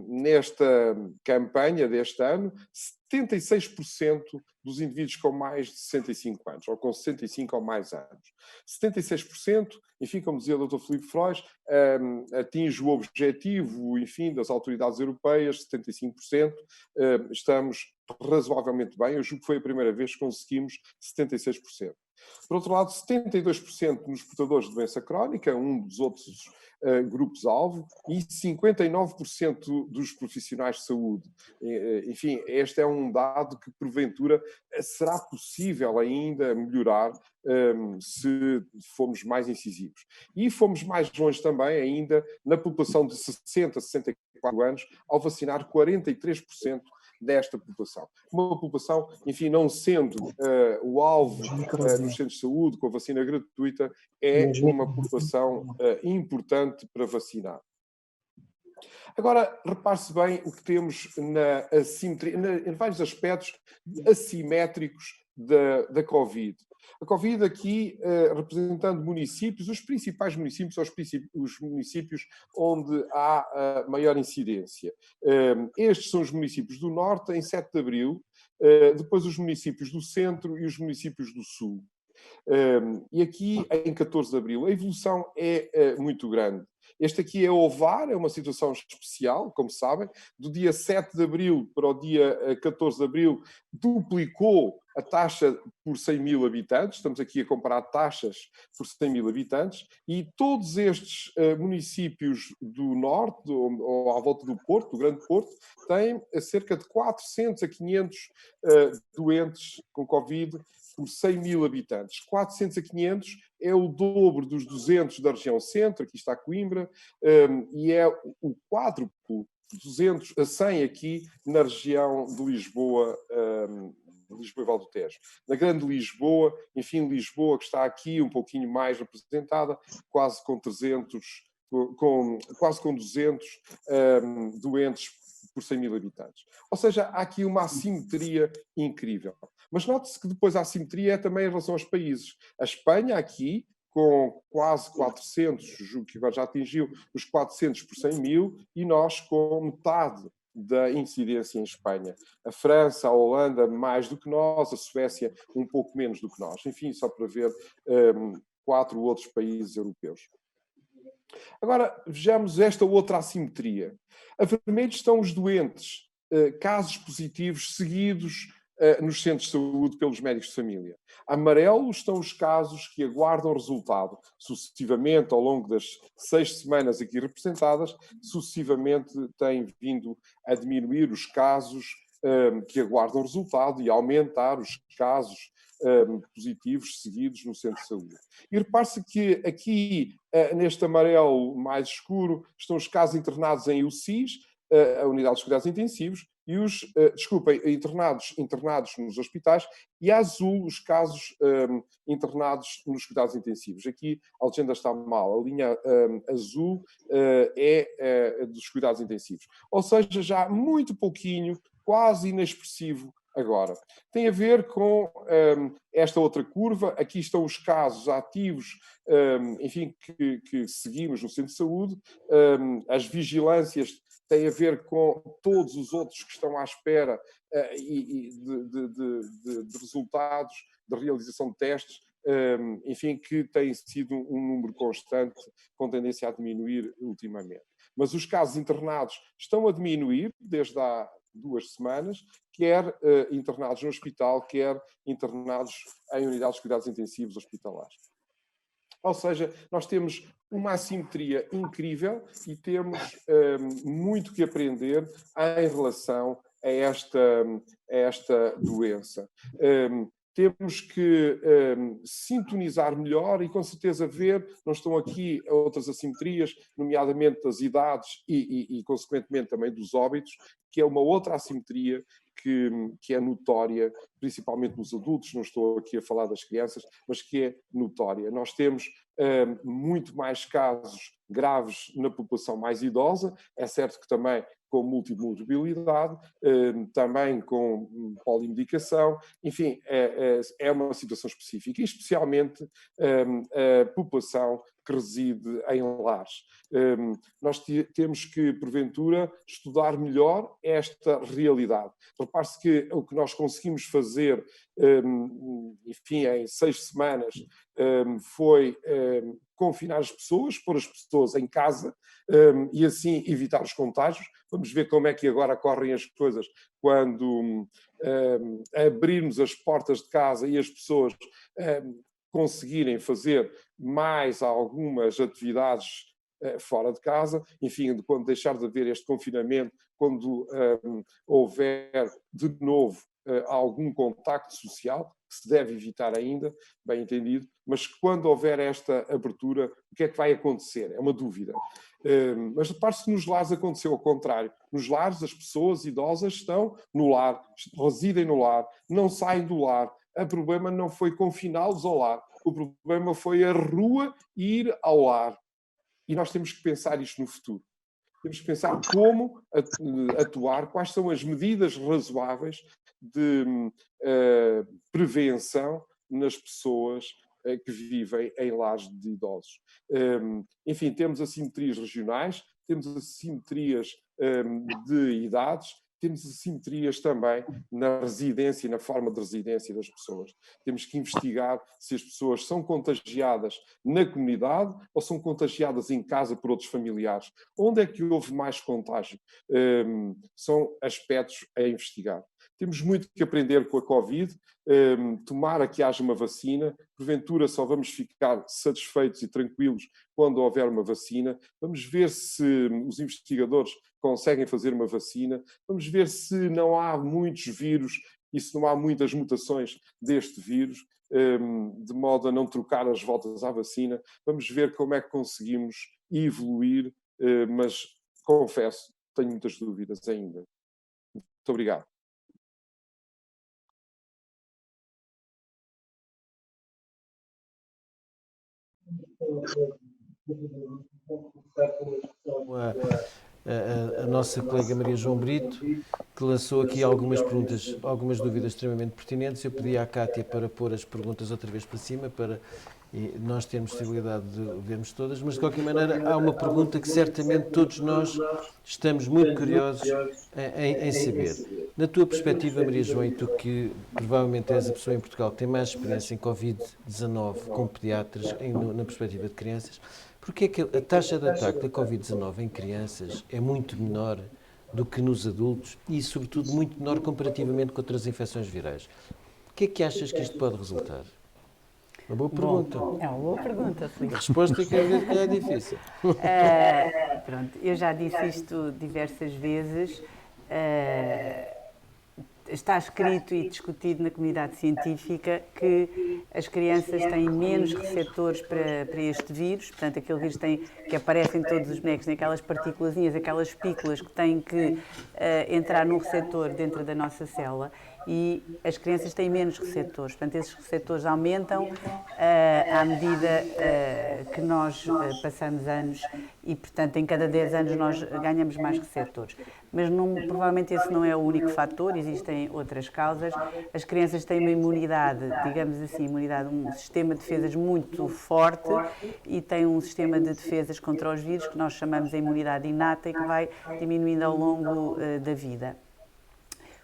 nesta campanha deste ano, 76% dos indivíduos com mais de 65 anos, ou com 65 ou mais anos. 76%, enfim, como dizia o Dr. Filipe Freire, atinge o objetivo, enfim, das autoridades europeias, 75%. Estamos razoavelmente bem, eu julgo que foi a primeira vez que conseguimos 76%. Por outro lado, 72% nos portadores de doença crónica, um dos outros grupos-alvo, e 59% dos profissionais de saúde. Enfim, este é um dado que, porventura, será possível ainda melhorar se formos mais incisivos. E fomos mais longe também ainda na população de 60 a 64 anos, ao vacinar 43% desta população. Uma população, enfim, não sendo o alvo nos centros de saúde com a vacina gratuita, é uma população importante para vacinar. Agora, repare-se bem o que temos em vários aspectos assimétricos da Covid. A Covid aqui, representando municípios, os principais municípios são os municípios onde há maior incidência. Estes são os municípios do Norte, em 7 de Abril, depois os municípios do Centro e os municípios do Sul. E aqui, em 14 de abril, a evolução é muito grande. Este aqui é Ovar, é uma situação especial, como sabem. Do dia 7 de abril para o dia 14 de abril, duplicou a taxa por 100 mil habitantes. Estamos aqui a comparar taxas por 100 mil habitantes. E todos estes municípios do norte, ou à volta do Porto, do Grande Porto, têm cerca de 400 a 500 doentes com Covid por 100 mil habitantes. 400 a 500 é o dobro dos 200 da região centro, aqui está Coimbra, e é o quádruplo, 200 a 100 aqui na região de Lisboa, Lisboa e Val do Tejo. Na Grande Lisboa, enfim, Lisboa que está aqui um pouquinho mais representada, quase com 300, quase com 200 doentes por 100 mil habitantes. Ou seja, há aqui uma assimetria incrível. Mas note-se que depois a assimetria é também em relação aos países. A Espanha aqui, com quase 400, julgo que agora já atingiu os 400 por 100 mil, e nós com metade da incidência em Espanha. A França, a Holanda, mais do que nós, a Suécia, um pouco menos do que nós. Enfim, só para ver 4 outros países europeus. Agora, vejamos esta outra assimetria. A vermelho estão os doentes, casos positivos seguidos nos centros de saúde pelos médicos de família. A amarelo estão os casos que aguardam resultado. Sucessivamente, ao longo das 6 semanas aqui representadas, sucessivamente têm vindo a diminuir os casos que aguardam resultado e a aumentar os casos positivos seguidos no centro de saúde. E repare-se que aqui, neste amarelo mais escuro, estão os casos internados em UCIs, a unidade de cuidados intensivos, e os, internados nos hospitais, e a azul os casos internados nos cuidados intensivos. Aqui a legenda está mal, a linha azul é dos cuidados intensivos. Ou seja, já muito pouquinho, quase inexpressivo agora. Tem a ver com esta outra curva. Aqui estão os casos ativos, enfim, que seguimos no centro de saúde. As vigilâncias têm a ver com todos os outros que estão à espera de resultados, de realização de testes, enfim, que tem sido um número constante, com tendência a diminuir ultimamente. Mas os casos internados estão a diminuir desde há 2 semanas, quer internados no hospital, quer internados em unidades de cuidados intensivos hospitalares. Ou seja, nós temos uma assimetria incrível e temos muito que aprender em relação a esta doença. Temos que sintonizar melhor e, com certeza, ver, não estão aqui outras assimetrias, nomeadamente das idades e consequentemente, também dos óbitos, que é uma outra assimetria que é notória, principalmente nos adultos, não estou aqui a falar das crianças, mas que é notória. Nós temos muito mais casos graves na população mais idosa, é certo que também com multimorbilidade, também com polimedicação, enfim, é uma situação específica, e especialmente a população que reside em lares. Nós temos que, porventura, estudar melhor esta realidade. Repare-se que o que nós conseguimos fazer, enfim, em 6 semanas, foi confinar as pessoas, pôr as pessoas em casa e assim evitar os contágios. Vamos ver como é que agora correm as coisas quando abrirmos as portas de casa e as pessoas conseguirem fazer mais algumas atividades fora de casa, enfim, quando deixar de haver este confinamento, quando houver de novo algum contacto social, que se deve evitar ainda, bem entendido, mas quando houver esta abertura, o que é que vai acontecer? É uma dúvida. Mas repare-se que nos lares aconteceu ao contrário. Nos lares, as pessoas idosas estão no lar, residem no lar, não saem do lar. O problema não foi confiná-los ao lar, o problema foi a rua ir ao lar. E nós temos que pensar isto no futuro. Temos que pensar como atuar, quais são as medidas razoáveis de prevenção nas pessoas que vivem em lares de idosos. Enfim, temos assimetrias regionais, temos assimetrias de idades, temos assimetrias também na residência e na forma de residência das pessoas. Temos que investigar se as pessoas são contagiadas na comunidade ou são contagiadas em casa por outros familiares. Onde é que houve mais contágio? São aspectos a investigar. Temos muito que aprender com a Covid. Tomara que haja uma vacina. Porventura só vamos ficar satisfeitos e tranquilos quando houver uma vacina. Vamos ver se os investigadores conseguem fazer uma vacina. Vamos ver se não há muitos vírus e se não há muitas mutações deste vírus, de modo a não trocar as voltas à vacina. Vamos ver como é que conseguimos evoluir, mas confesso, tenho muitas dúvidas ainda. Muito obrigado. A nossa colega Maria João Brito, que lançou aqui algumas perguntas, algumas dúvidas extremamente pertinentes. Eu pedi à Cátia para pôr as perguntas outra vez para cima, para nós termos possibilidade de vermos todas, mas de qualquer maneira há uma pergunta que certamente todos nós estamos muito curiosos em saber. Na tua perspectiva, Maria João, e tu que provavelmente és a pessoa em Portugal que tem mais experiência em Covid-19 com pediatras, na perspectiva de crianças, porque é que a taxa de ataque da Covid-19 em crianças é muito menor do que nos adultos e, sobretudo, muito menor comparativamente com outras infecções virais? O que é que achas que isto pode resultar? Uma boa pergunta. Bom, é uma boa pergunta, A Filipe. resposta é que é difícil. Pronto, eu já disse isto diversas vezes. Está escrito e discutido na comunidade científica que as crianças têm menos receptores para este vírus, portanto, aquele vírus que aparece em todos os bonecos, tem aquelas partículazinhas, aquelas espículas que têm que entrar num receptor dentro da nossa célula, e as crianças têm menos receptores, portanto, esses receptores aumentam à medida que nós passamos anos e, portanto, em cada 10 anos nós ganhamos mais receptores. Mas provavelmente esse não é o único fator, existem outras causas. As crianças têm uma imunidade, digamos assim, um sistema de defesas muito forte e têm um sistema de defesas contra os vírus que nós chamamos de imunidade inata e que vai diminuindo ao longo da vida.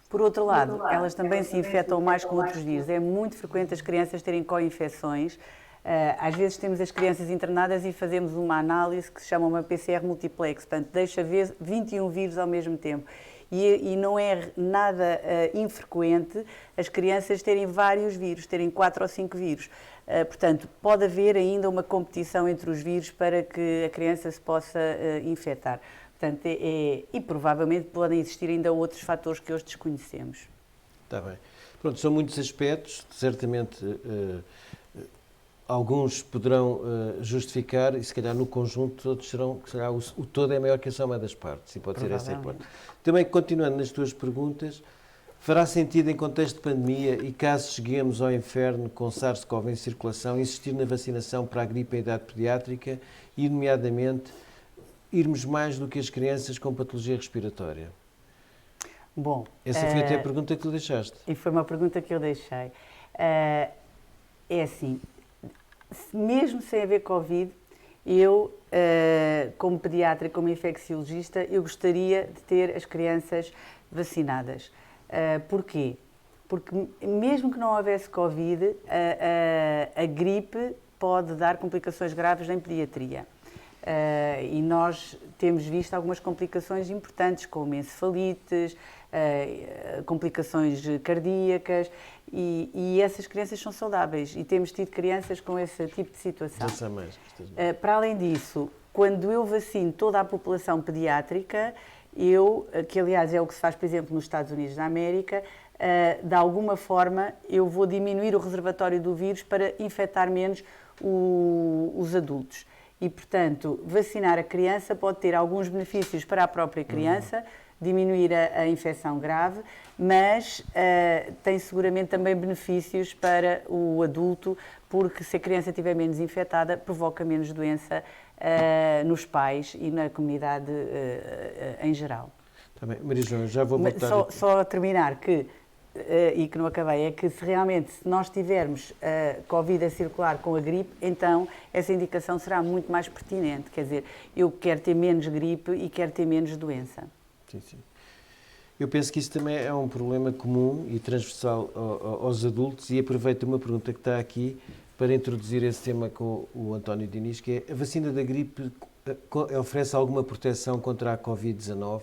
Por outro lado, elas também se infectam mais com outros vírus. É muito frequente as crianças terem co-infecções. Às vezes temos as crianças internadas e fazemos uma análise que se chama uma PCR multiplex, portanto, deixa ver 21 vírus ao mesmo tempo. E não é nada infrequente as crianças terem vários vírus, terem 4 ou 5 vírus. Portanto, pode haver ainda uma competição entre os vírus para que a criança se possa infectar. Portanto, e provavelmente podem existir ainda outros fatores que hoje desconhecemos. Está bem. Pronto, são muitos aspectos, certamente alguns poderão justificar e se calhar no conjunto todos serão, se calhar, o todo é maior que a soma das partes, e pode ser essa a hipótese. Também, continuando nas tuas perguntas, fará sentido em contexto de pandemia e caso cheguemos ao inferno com SARS-CoV em circulação, insistir na vacinação para a gripe em idade pediátrica e, nomeadamente, irmos mais do que as crianças com patologia respiratória? Bom, essa foi até a pergunta que tu deixaste. E foi uma pergunta que eu deixei. É assim, mesmo sem haver Covid, eu, como pediatra, como infecciologista, eu gostaria de ter as crianças vacinadas. Porquê? Porque mesmo que não houvesse Covid, a gripe pode dar complicações graves em pediatria. E nós temos visto algumas complicações importantes, como encefalites, complicações cardíacas, e essas crianças são saudáveis e temos tido crianças com esse tipo de situação. Para além disso, quando eu vacino toda a população pediátrica, que aliás é o que se faz, por exemplo, nos Estados Unidos da América, de alguma forma eu vou diminuir o reservatório do vírus para infectar menos os adultos. E, portanto, vacinar a criança pode ter alguns benefícios para a própria criança, diminuir a infecção grave, mas tem seguramente também benefícios para o adulto, porque se a criança estiver menos infectada, provoca menos doença nos pais e na comunidade em geral. Tá bem. Maria João, já vou botar... Só a terminar e que não acabei, é que se nós tivermos Covid a circular com a gripe, então essa indicação será muito mais pertinente. Quer dizer, eu quero ter menos gripe e quero ter menos doença. Sim, sim. Eu penso que isso também é um problema comum e transversal aos adultos, e aproveito uma pergunta que está aqui para introduzir esse tema com o António Diniz, que é: a vacina da gripe oferece alguma proteção contra a Covid-19?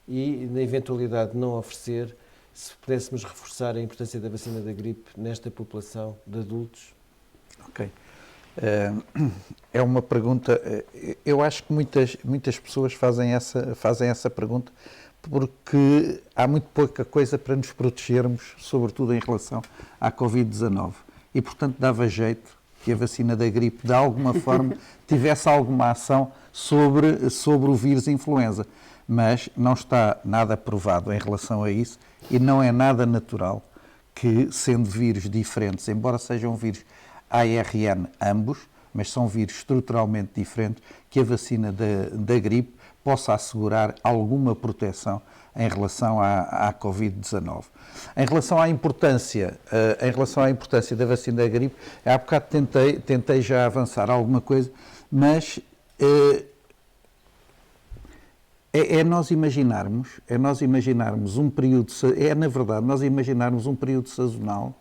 E, na eventualidade de não oferecer, se pudéssemos reforçar a importância da vacina da gripe nesta população de adultos? Ok. É uma pergunta, eu acho que muitas pessoas fazem essa pergunta porque há muito pouca coisa para nos protegermos, sobretudo em relação à Covid-19. E, portanto, dava jeito que a vacina da gripe, de alguma forma, tivesse alguma ação sobre o vírus influenza. Mas não está nada provado em relação a isso e não é nada natural que, sendo vírus diferentes, embora sejam vírus ARN ambos, mas são vírus estruturalmente diferentes, que a vacina da gripe possa assegurar alguma proteção em relação à Covid-19. Em relação à importância da vacina da gripe, há bocado tentei já avançar alguma coisa, mas nós imaginarmos um período, na verdade, nós imaginarmos um período sazonal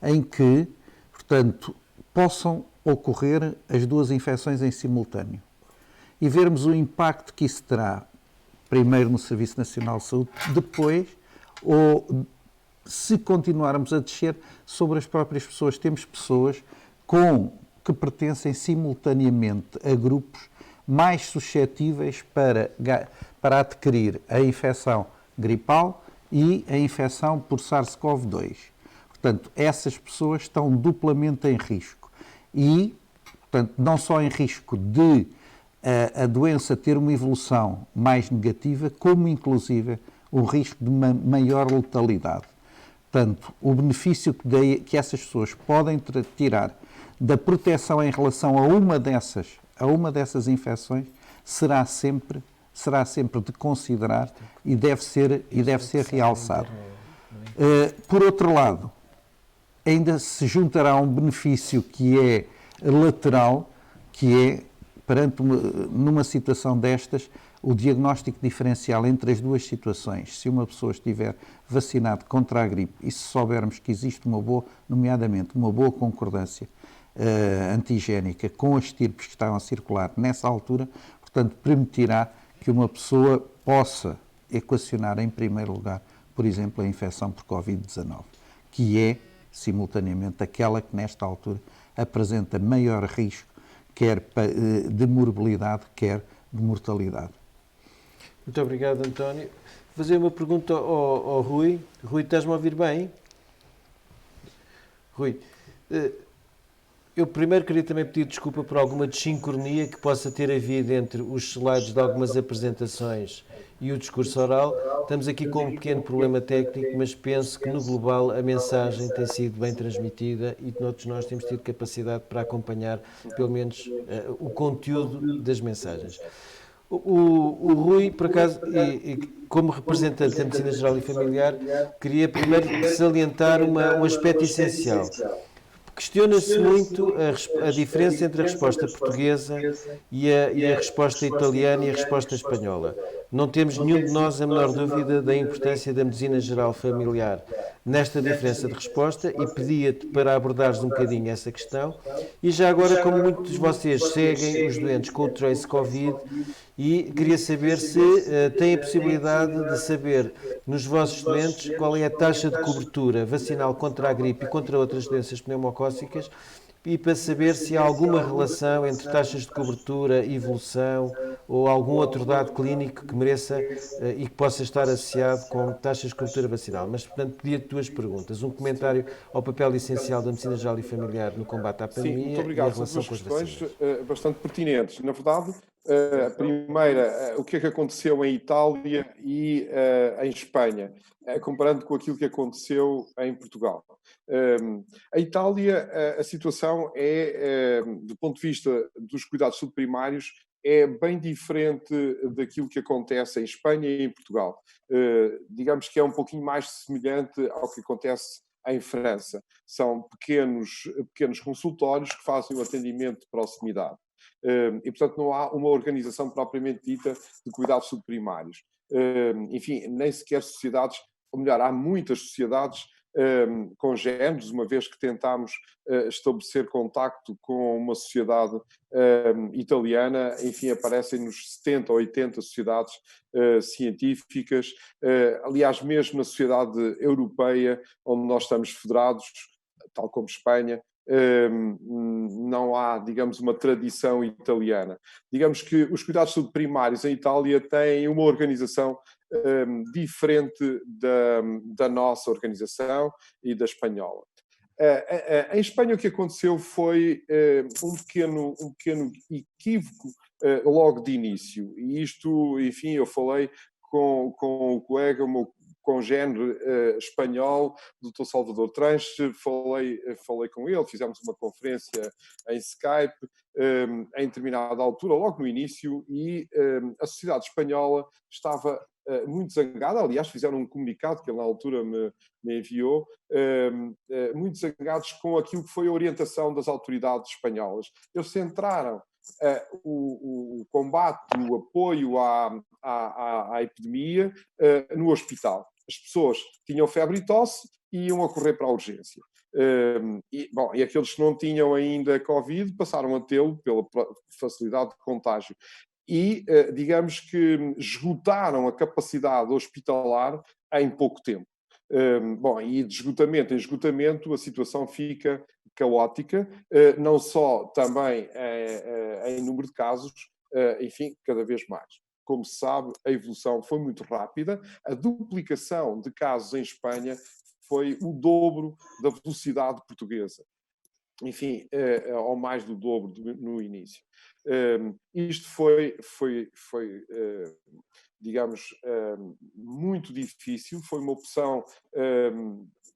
em que, portanto, possam ocorrer as duas infecções em simultâneo e vermos o impacto que isso terá, primeiro no Serviço Nacional de Saúde, depois, ou se continuarmos a descer, sobre as próprias pessoas. Temos pessoas que pertencem simultaneamente a grupos mais suscetíveis para adquirir a infecção gripal e a infecção por SARS-CoV-2. Portanto, essas pessoas estão duplamente em risco. E, portanto, não só em risco de a doença ter uma evolução mais negativa, como, inclusive, o risco de uma maior letalidade. Portanto, o benefício que essas pessoas podem tirar da proteção em relação a uma dessas infecções será sempre de considerar e deve ser realçado. Por outro lado, ainda se juntará um benefício que é lateral, que é, numa situação destas, o diagnóstico diferencial entre as duas situações. Se uma pessoa estiver vacinada contra a gripe e se soubermos que existe nomeadamente uma boa concordância antigénica com as estirpes que estavam a circular nessa altura, portanto, permitirá que uma pessoa possa equacionar em primeiro lugar, por exemplo, a infecção por Covid-19, que é, simultaneamente, aquela que nesta altura apresenta maior risco, quer de morbilidade, quer de mortalidade. Muito obrigado, António. Vou fazer uma pergunta ao Rui. Rui, estás-me a ouvir bem? Rui, eu primeiro queria também pedir desculpa por alguma desincronia que possa ter havido entre os slides de algumas apresentações e o discurso oral. Estamos aqui com um pequeno problema técnico, mas penso que no global a mensagem tem sido bem transmitida e todos nós temos tido capacidade para acompanhar, pelo menos, o conteúdo das mensagens. O Rui, por acaso, como representante da Medicina Geral e Familiar, queria primeiro salientar um aspecto essencial. Questiona-se muito a diferença entre a resposta portuguesa e a resposta italiana e a resposta espanhola. Não temos nenhum de nós a menor dúvida da importância da medicina geral familiar nesta diferença de resposta e pedia-te para abordares um bocadinho essa questão. E já agora, como muitos de vocês seguem os doentes com o Trace Covid, e queria saber se têm a possibilidade de saber nos vossos doentes qual é a taxa de cobertura vacinal contra a gripe e contra outras doenças pneumocócicas e para saber se há alguma relação entre taxas de cobertura, evolução ou algum outro dado clínico que mereça e que possa estar associado com taxas de cobertura vacinal. Mas, portanto, pedia-te duas perguntas. Um comentário ao papel essencial da medicina geral e familiar no combate à pandemia. Sim, muito obrigado. E a relação com as vacinas. Bastante pertinentes. Na verdade, a primeira, o que é que aconteceu em Itália e em Espanha, comparando com aquilo que aconteceu em Portugal. A Itália, a situação é, do ponto de vista dos cuidados subprimários, é bem diferente daquilo que acontece em Espanha e em Portugal. Digamos que é um pouquinho mais semelhante ao que acontece em França. São pequenos consultórios que fazem o atendimento de proximidade. E, portanto, não há uma organização propriamente dita de cuidados subprimários. enfim, nem sequer sociedades, ou melhor, há muitas sociedades congéneres, uma vez que tentámos estabelecer contacto com uma sociedade italiana, enfim, aparecem-nos 70 ou 80 sociedades científicas, aliás, mesmo na sociedade europeia, onde nós estamos federados, tal como Espanha, não há, digamos, uma tradição italiana. Digamos que os cuidados de saúde primários em Itália têm uma organização diferente da nossa organização e da espanhola. Em Espanha o que aconteceu foi um pequeno equívoco logo de início. E isto, enfim, eu falei com o colega, o meu congénere espanhol, Dr. Salvador Tranche, falei com ele, fizemos uma conferência em Skype, em determinada altura, logo no início, e a sociedade espanhola estava muito zangada, aliás, fizeram um comunicado que ele na altura me enviou, muito zangados com aquilo que foi a orientação das autoridades espanholas. Eles centraram o combate, o apoio à epidemia no hospital. As pessoas tinham febre e tosse e iam a correr para a urgência. E aqueles que não tinham ainda Covid passaram a tê-lo pela facilidade de contágio. E, digamos que esgotaram a capacidade hospitalar em pouco tempo. E de esgotamento em esgotamento a situação fica caótica, não só também em número de casos, enfim, cada vez mais. Como se sabe, a evolução foi muito rápida, a duplicação de casos em Espanha foi o dobro da velocidade portuguesa. Enfim, ou mais do dobro no início. Isto foi digamos, muito difícil. Foi uma opção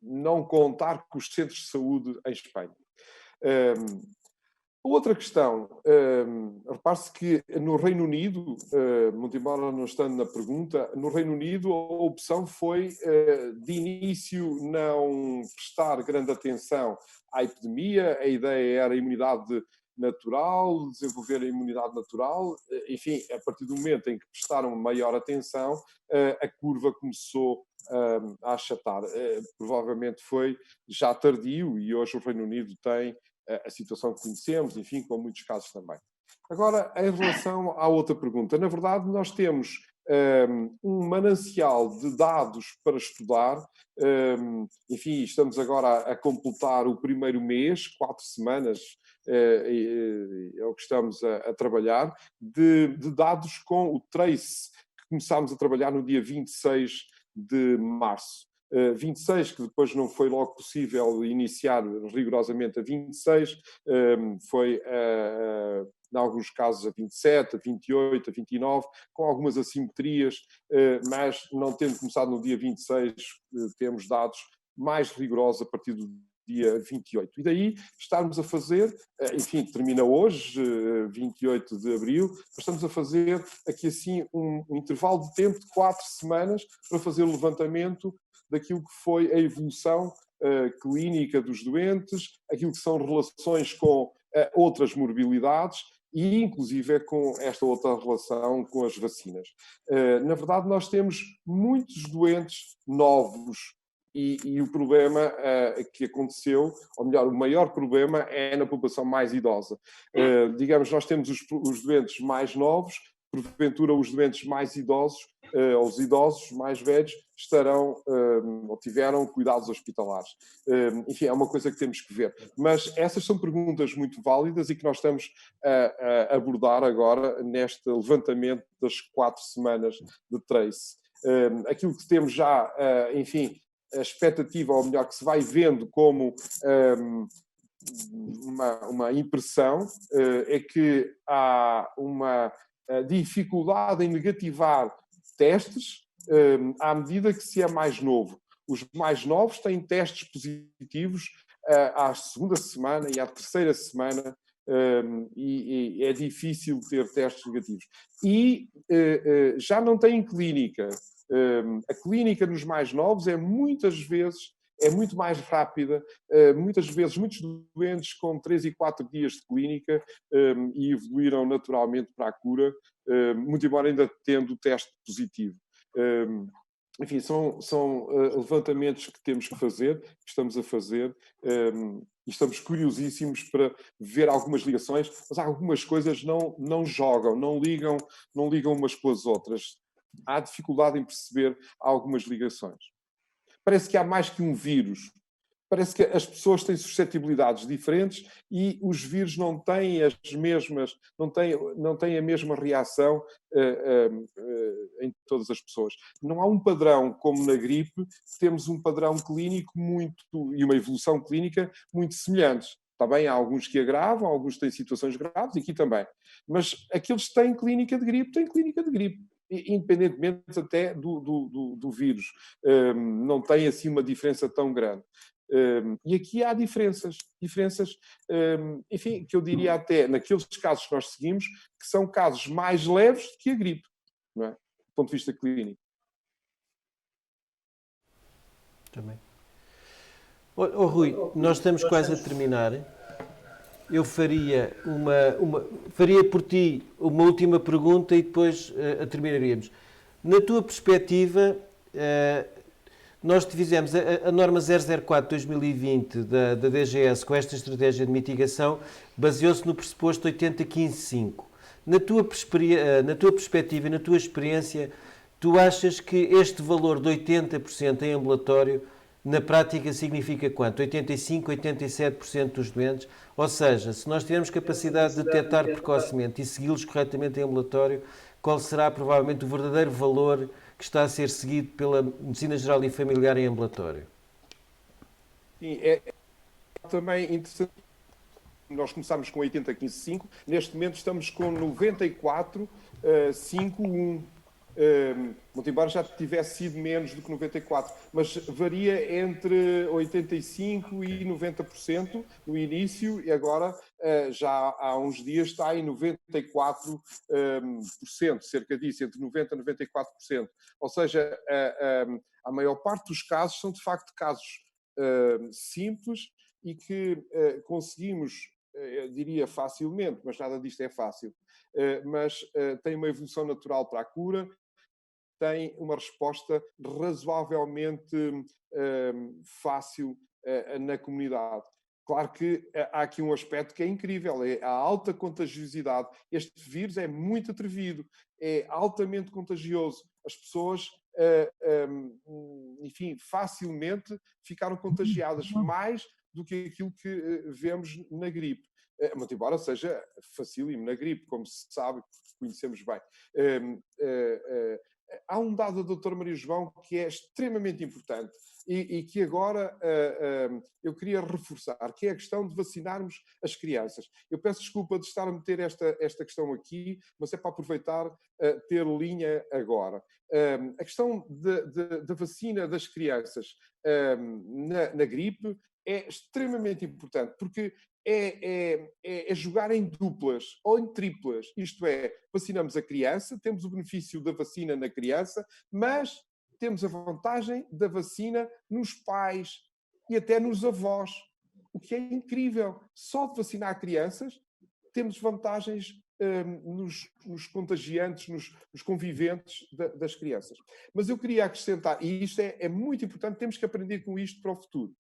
não contar com os centros de saúde em Espanha. Outra questão, repare-se que no Reino Unido, muito embora não estando na pergunta, no Reino Unido a opção foi, de início, não prestar grande atenção à epidemia. A ideia era a imunidade natural, desenvolver a imunidade natural. Enfim, a partir do momento em que prestaram maior atenção, a curva começou a achatar. Provavelmente foi já tardio e hoje o Reino Unido tem a situação que conhecemos, enfim, com muitos casos também. Agora, em relação à outra pergunta, na verdade nós temos um manancial de dados para estudar. Enfim, estamos agora a completar o primeiro mês, 4 semanas, é o que estamos a trabalhar, de dados com o Trace, que começámos a trabalhar no dia 26 de março. 26, que depois não foi logo possível iniciar rigorosamente a 26, foi, em alguns casos, a 27, a 28, a 29, com algumas assimetrias, mas não tendo começado no dia 26, temos dados mais rigorosos a partir do dia 28. E daí estarmos a fazer, enfim, termina hoje, 28 de abril, mas estamos a fazer aqui assim um intervalo de tempo de 4 semanas para fazer o levantamento daquilo que foi a evolução clínica dos doentes, aquilo que são relações com outras morbilidades e, inclusive, com esta outra relação com as vacinas. Na verdade, nós temos muitos doentes novos e o problema que aconteceu, ou melhor, o maior problema é na população mais idosa. Digamos, nós temos os doentes mais novos, porventura os doentes mais idosos, ou os idosos mais velhos, estarão ou tiveram cuidados hospitalares. Enfim, é uma coisa que temos que ver. Mas essas são perguntas muito válidas e que nós estamos a abordar agora neste levantamento das 4 semanas de Trace. Aquilo que temos já, enfim, a expectativa, ou melhor, que se vai vendo como uma impressão, é que há uma dificuldade em negativar testes à medida que se é mais novo. Os mais novos têm testes positivos à segunda semana e à terceira semana, e é difícil ter testes negativos. E já não têm clínica. A clínica nos mais novos é muitas vezes muito mais rápida, muitas vezes muitos doentes com 3 e 4 dias de clínica e evoluíram naturalmente para a cura, muito embora ainda tendo o teste positivo. Enfim, são levantamentos que temos que fazer, que estamos a fazer, e estamos curiosíssimos para ver algumas ligações, mas algumas coisas não jogam, não ligam umas com as outras. Há dificuldade em perceber algumas ligações. Parece que há mais que um vírus. Parece que as pessoas têm suscetibilidades diferentes e os vírus não têm as mesmas, não têm a mesma reação em todas as pessoas. Não há um padrão como na gripe, temos um padrão clínico e uma evolução clínica muito semelhantes. Está bem, há alguns que agravam, alguns têm situações graves, aqui também. Mas aqueles que têm clínica de gripe, têm clínica de gripe, independentemente até do vírus. Não tem assim uma diferença tão grande. E aqui há diferenças, enfim, que eu diria até, naqueles casos que nós seguimos, que são casos mais leves do que a gripe, não é? Do ponto de vista clínico. Também. Rui, nós estamos quase a terminar. Eu faria por ti uma última pergunta e depois terminaríamos. Na tua perspectiva, nós fizemos a norma 004/2020 da DGS com esta estratégia de mitigação, baseou-se no pressuposto 80-15-5. Na tua perspectiva e na tua experiência, tu achas que este valor de 80% em ambulatório, na prática, significa quanto? 85%, 87% dos doentes? Ou seja, se nós tivermos capacidade de detectar precocemente e segui-los corretamente em ambulatório, qual será provavelmente o verdadeiro valor que está a ser seguido pela Medicina Geral e Familiar em ambulatório? Sim, é também interessante. Nós começámos com 80-15-5, neste momento estamos com 94-5-1. Muito embora já tivesse sido menos do que 94, mas varia entre 85% e 90% no início, e agora já há uns dias está em 94%, cerca disso, entre 90% e 94%. Ou seja, a maior parte dos casos são de facto casos simples e que conseguimos, eu diria facilmente, mas nada disto é fácil, mas tem uma evolução natural para a cura, tem uma resposta razoavelmente fácil na comunidade. Claro que há aqui um aspecto que é incrível, é a alta contagiosidade. Este vírus é muito atrevido, é altamente contagioso. As pessoas, enfim, facilmente ficaram contagiadas, mais do que aquilo que vemos na gripe. Muito embora seja facílimo na gripe, como se sabe, conhecemos bem. Há um dado do Dr. Mário João que é extremamente importante e que agora eu queria reforçar, que é a questão de vacinarmos as crianças. Eu peço desculpa de estar a meter esta questão aqui, mas é para aproveitar ter linha agora. A questão da vacina das crianças na gripe é extremamente importante, porque é jogar em duplas ou em triplas. Isto é, vacinamos a criança, temos o benefício da vacina na criança, mas temos a vantagem da vacina nos pais e até nos avós. O que é incrível. Só de vacinar crianças temos vantagens nos contagiantes, nos conviventes das crianças. Mas eu queria acrescentar, e isto é muito importante, temos que aprender com isto para o futuro.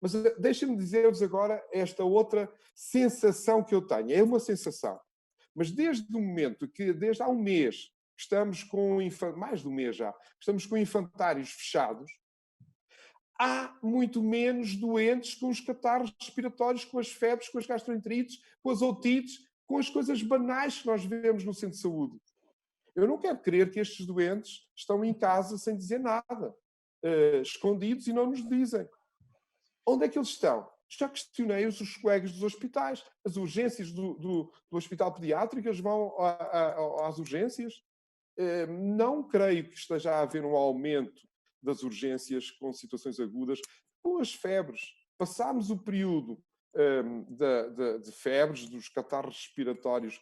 Mas deixem-me dizer-vos agora esta outra sensação que eu tenho. É uma sensação. Mas desde o momento que, desde há um mês, estamos com mais de um mês já, estamos com infantários fechados, há muito menos doentes com os catarros respiratórios, com as febres, com as gastroenterites, com as otites, com as coisas banais que nós vemos no centro de saúde. Eu não quero crer que estes doentes estão em casa sem dizer nada, escondidos e não nos dizem. Onde é que eles estão? Já questionei os colegas dos hospitais. As urgências do hospital pediátrico, eles vão às urgências. Não creio que esteja a haver um aumento das urgências com situações agudas. Com as febres, passámos o período de febres, dos catarros respiratórios,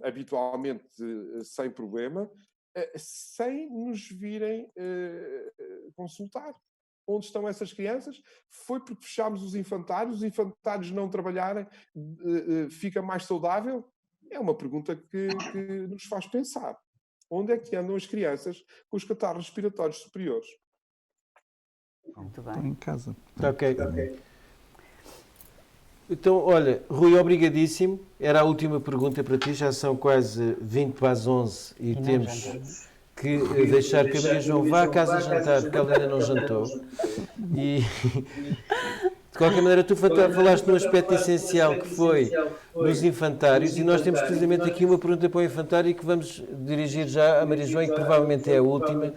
habitualmente sem problema, sem nos virem consultar. Onde estão essas crianças? Foi porque fechámos os infantários não trabalharem, fica mais saudável? É uma pergunta que nos faz pensar. onde é que andam as crianças com os catarros respiratórios superiores. Muito Estou bem. em casa. Ok. Então, olha, Rui, obrigadíssimo. Era a última pergunta para ti, já são quase 20 para as 11 e não temos jantamos. que deixar que a Maria João vá à casa jantar, porque ela ainda não jantou. E, de qualquer maneira, tu falaste num aspecto essencial que foi nos infantários, e nós temos precisamente aqui uma pergunta para o infantário que vamos dirigir já à Maria João, e que provavelmente é a última,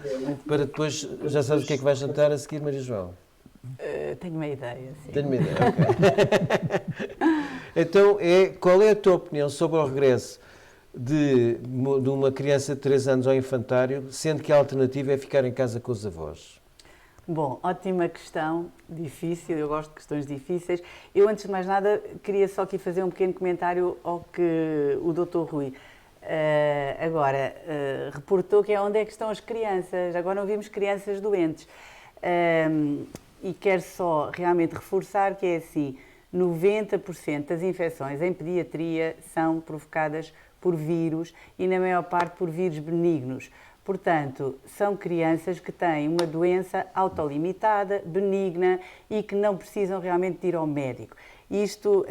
para depois, já sabes o que é que vais jantar a seguir, Maria João? Tenho uma ideia, sim. Tenho uma ideia, ok. Então, qual é a tua opinião sobre o regresso de uma criança de 3 anos ao infantário, sendo que a alternativa é ficar em casa com os avós? Bom, ótima questão, difícil, eu gosto de questões difíceis. Eu, antes de mais nada, queria só aqui fazer um pequeno comentário ao que o Dr. Rui reportou, que é onde é que estão as crianças. Agora não vimos crianças doentes. E quero só realmente reforçar que é assim, 90% das infecções em pediatria são provocadas por vírus e, na maior parte, por vírus benignos. Portanto, são crianças que têm uma doença autolimitada, benigna e que não precisam realmente de ir ao médico. Isto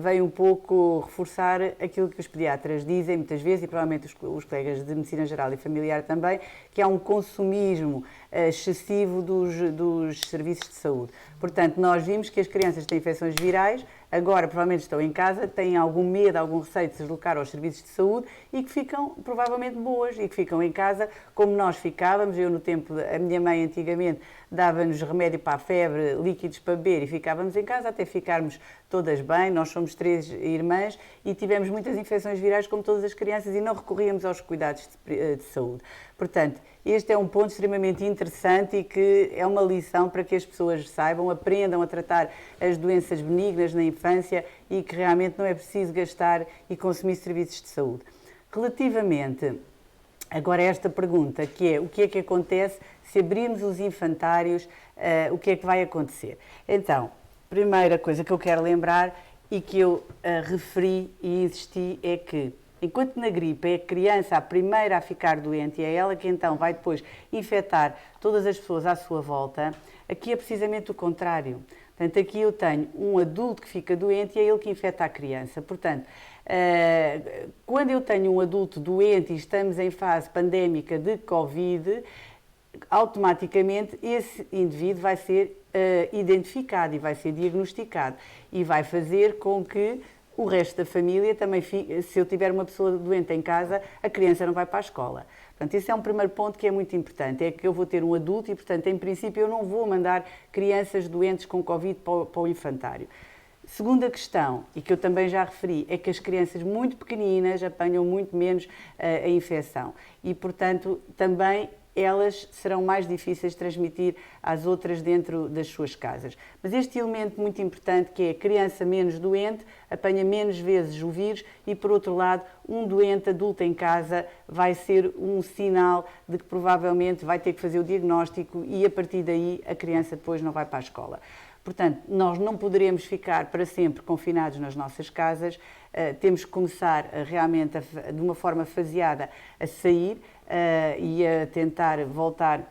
vem um pouco reforçar aquilo que os pediatras dizem muitas vezes, e provavelmente os colegas de Medicina Geral e Familiar também, que há um consumismo excessivo dos serviços de saúde. Portanto, nós vimos que as crianças têm infecções virais, agora provavelmente estão em casa, têm algum medo, algum receio de se deslocar aos serviços de saúde e que ficam provavelmente boas e que ficam em casa como nós ficávamos. Eu, no tempo, a minha mãe antigamente dava-nos remédio para a febre, líquidos para beber e ficávamos em casa até ficarmos todas bem. Nós somos 3 irmãs e tivemos muitas infecções virais como todas as crianças e não recorríamos aos cuidados de saúde. Portanto, este é um ponto extremamente interessante e que é uma lição para que as pessoas saibam, aprendam a tratar as doenças benignas na infância e que realmente não é preciso gastar e consumir serviços de saúde. Relativamente agora a esta pergunta, que é o que é que acontece se abrirmos os infantários, o que é que vai acontecer? Então, primeira coisa que eu quero lembrar e que eu referi e insisti é que, enquanto na gripe é a criança a primeira a ficar doente e é ela que então vai depois infectar todas as pessoas à sua volta, aqui é precisamente o contrário. Portanto, aqui eu tenho um adulto que fica doente e é ele que infecta a criança. Portanto, quando eu tenho um adulto doente e estamos em fase pandémica de Covid, automaticamente esse indivíduo vai ser identificado e vai ser diagnosticado e vai fazer com que o resto da família também fique. Se eu tiver uma pessoa doente em casa, a criança não vai para a escola. Portanto, esse é um primeiro ponto que é muito importante, é que eu vou ter um adulto e, portanto, em princípio, eu não vou mandar crianças doentes com Covid para o infantário. Segunda questão, e que eu também já referi, é que as crianças muito pequeninas apanham muito menos a infecção e, portanto, também elas serão mais difíceis de transmitir às outras dentro das suas casas. Mas este elemento muito importante, que é a criança menos doente, apanha menos vezes o vírus e, por outro lado, um doente adulto em casa vai ser um sinal de que provavelmente vai ter que fazer o diagnóstico e, a partir daí, a criança depois não vai para a escola. Portanto, nós não poderemos ficar para sempre confinados nas nossas casas, temos que começar realmente, de uma forma faseada, a sair e a tentar voltar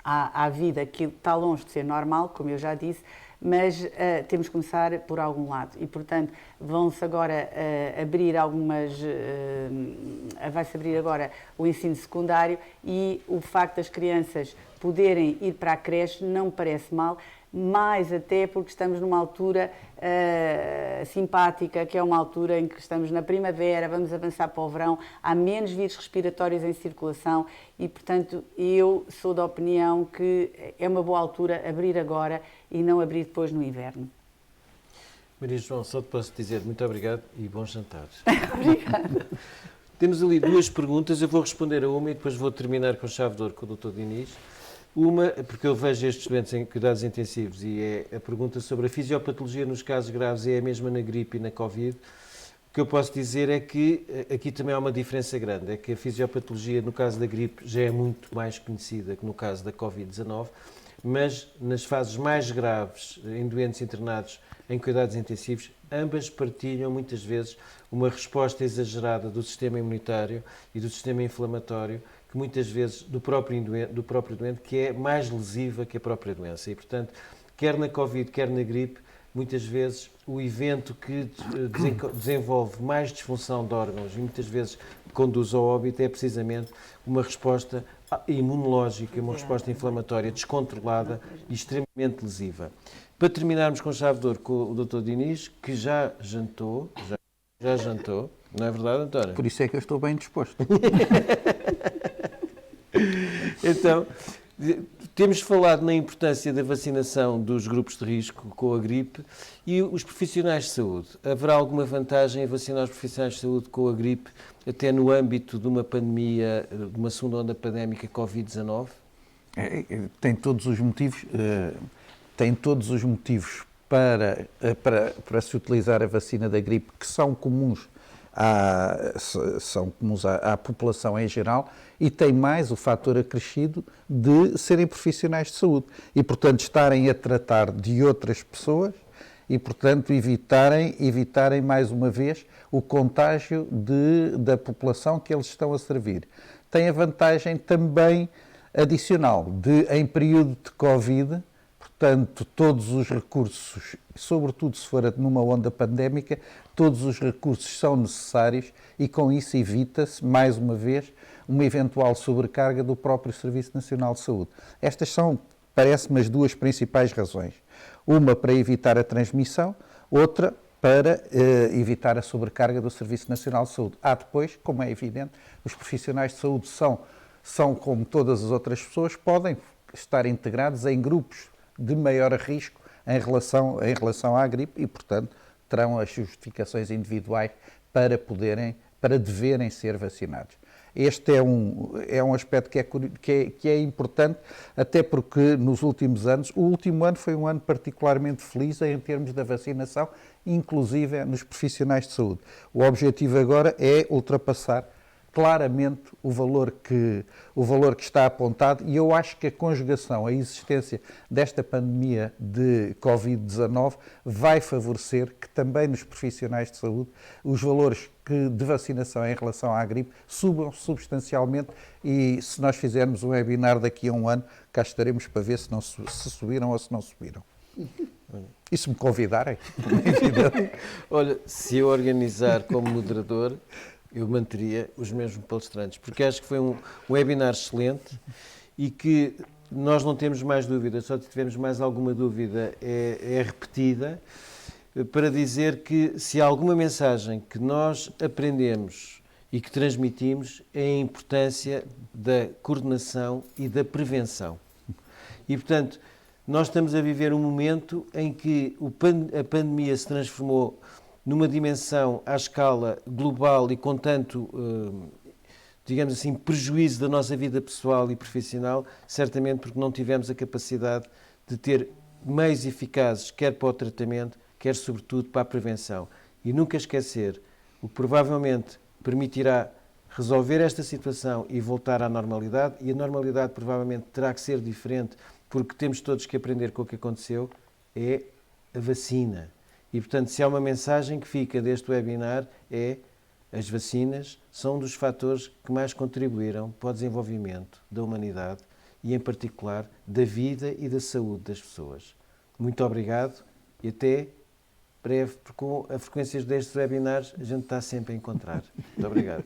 à vida que está longe de ser normal, como eu já disse, mas temos que começar por algum lado e, portanto, vão-se agora abrir vai-se abrir agora o ensino secundário e o facto das crianças poderem ir para a creche não me parece mal, mais até porque estamos numa altura simpática, que é uma altura em que estamos na primavera, vamos avançar para o verão, há menos vírus respiratórios em circulação e, portanto, eu sou da opinião que é uma boa altura abrir agora e não abrir depois no inverno. Maria João, só te posso dizer muito obrigado e bons jantares. Obrigada. Temos ali 2 perguntas, eu vou responder a uma e depois vou terminar com chave de ouro com o Dr. Diniz. Uma, porque eu vejo estes doentes em cuidados intensivos e é a pergunta sobre a fisiopatologia nos casos graves é a mesma na gripe e na Covid. O que eu posso dizer é que aqui também há uma diferença grande, é que a fisiopatologia no caso da gripe já é muito mais conhecida que no caso da Covid-19. mas nas fases mais graves, em doentes internados em cuidados intensivos, ambas partilham muitas vezes uma resposta exagerada do sistema imunitário e do sistema inflamatório, que muitas vezes do próprio doente, que é mais lesiva que a própria doença. E, portanto, quer na Covid, quer na gripe, muitas vezes o evento que desenvolve mais disfunção de órgãos e muitas vezes conduz ao óbito é precisamente uma resposta imunológica, uma resposta inflamatória descontrolada e extremamente lesiva. Para terminarmos com chave de ouro com o Dr. Dinis, que já jantou, não é verdade, António? Por isso é que eu estou bem disposto. Então, temos falado na importância da vacinação dos grupos de risco com a gripe e os profissionais de saúde. Haverá alguma vantagem em vacinar os profissionais de saúde com a gripe, até no âmbito de uma pandemia, de uma segunda onda pandémica Covid-19? Tem todos os motivos para se utilizar a vacina da gripe, que são comuns à população em geral, e tem mais o fator acrescido de serem profissionais de saúde e, portanto, estarem a tratar de outras pessoas e, portanto, evitarem mais uma vez o contágio da população que eles estão a servir. Tem a vantagem também adicional de, em período de Covid, portanto, todos os recursos, sobretudo se for numa onda pandémica, todos os recursos são necessários e com isso evita-se, mais uma vez, uma eventual sobrecarga do próprio Serviço Nacional de Saúde. Estas são, parece-me, as duas principais razões. Uma para evitar a transmissão, outra para evitar a sobrecarga do Serviço Nacional de Saúde. Há depois, como é evidente, os profissionais de saúde são como todas as outras pessoas, podem estar integrados em grupos de maior risco em relação à gripe e, portanto, terão as justificações individuais para deverem ser vacinados. Este é um aspecto que é importante, até porque nos últimos anos, o último ano foi um ano particularmente feliz em termos da vacinação, inclusive nos profissionais de saúde. O objetivo agora é ultrapassar claramente o valor que está apontado, e eu acho que a conjugação, a existência desta pandemia de Covid-19 vai favorecer que também nos profissionais de saúde os valores de vacinação em relação à gripe subam substancialmente, e se nós fizermos um webinar daqui a um ano, cá estaremos para ver se subiram ou se não subiram. E se me convidarem? Olha, se eu organizar como moderador, eu manteria os mesmos palestrantes, porque acho que foi um webinar excelente e que nós não temos mais dúvida, só tivemos mais alguma dúvida é repetida, para dizer que se há alguma mensagem que nós aprendemos e que transmitimos é a importância da coordenação e da prevenção. E, portanto, nós estamos a viver um momento em que a pandemia se transformou numa dimensão à escala global e com tanto, digamos assim, prejuízo da nossa vida pessoal e profissional, certamente porque não tivemos a capacidade de ter meios eficazes, quer para o tratamento, quer sobretudo para a prevenção. E nunca esquecer, o que provavelmente permitirá resolver esta situação e voltar à normalidade, e a normalidade provavelmente terá que ser diferente, porque temos todos que aprender com o que aconteceu, é a vacina. E, portanto, se há uma mensagem que fica deste webinar é: as vacinas são um dos fatores que mais contribuíram para o desenvolvimento da humanidade e, em particular, da vida e da saúde das pessoas. Muito obrigado e até breve, porque com a frequência destes webinars a gente está sempre a encontrar. Muito obrigado.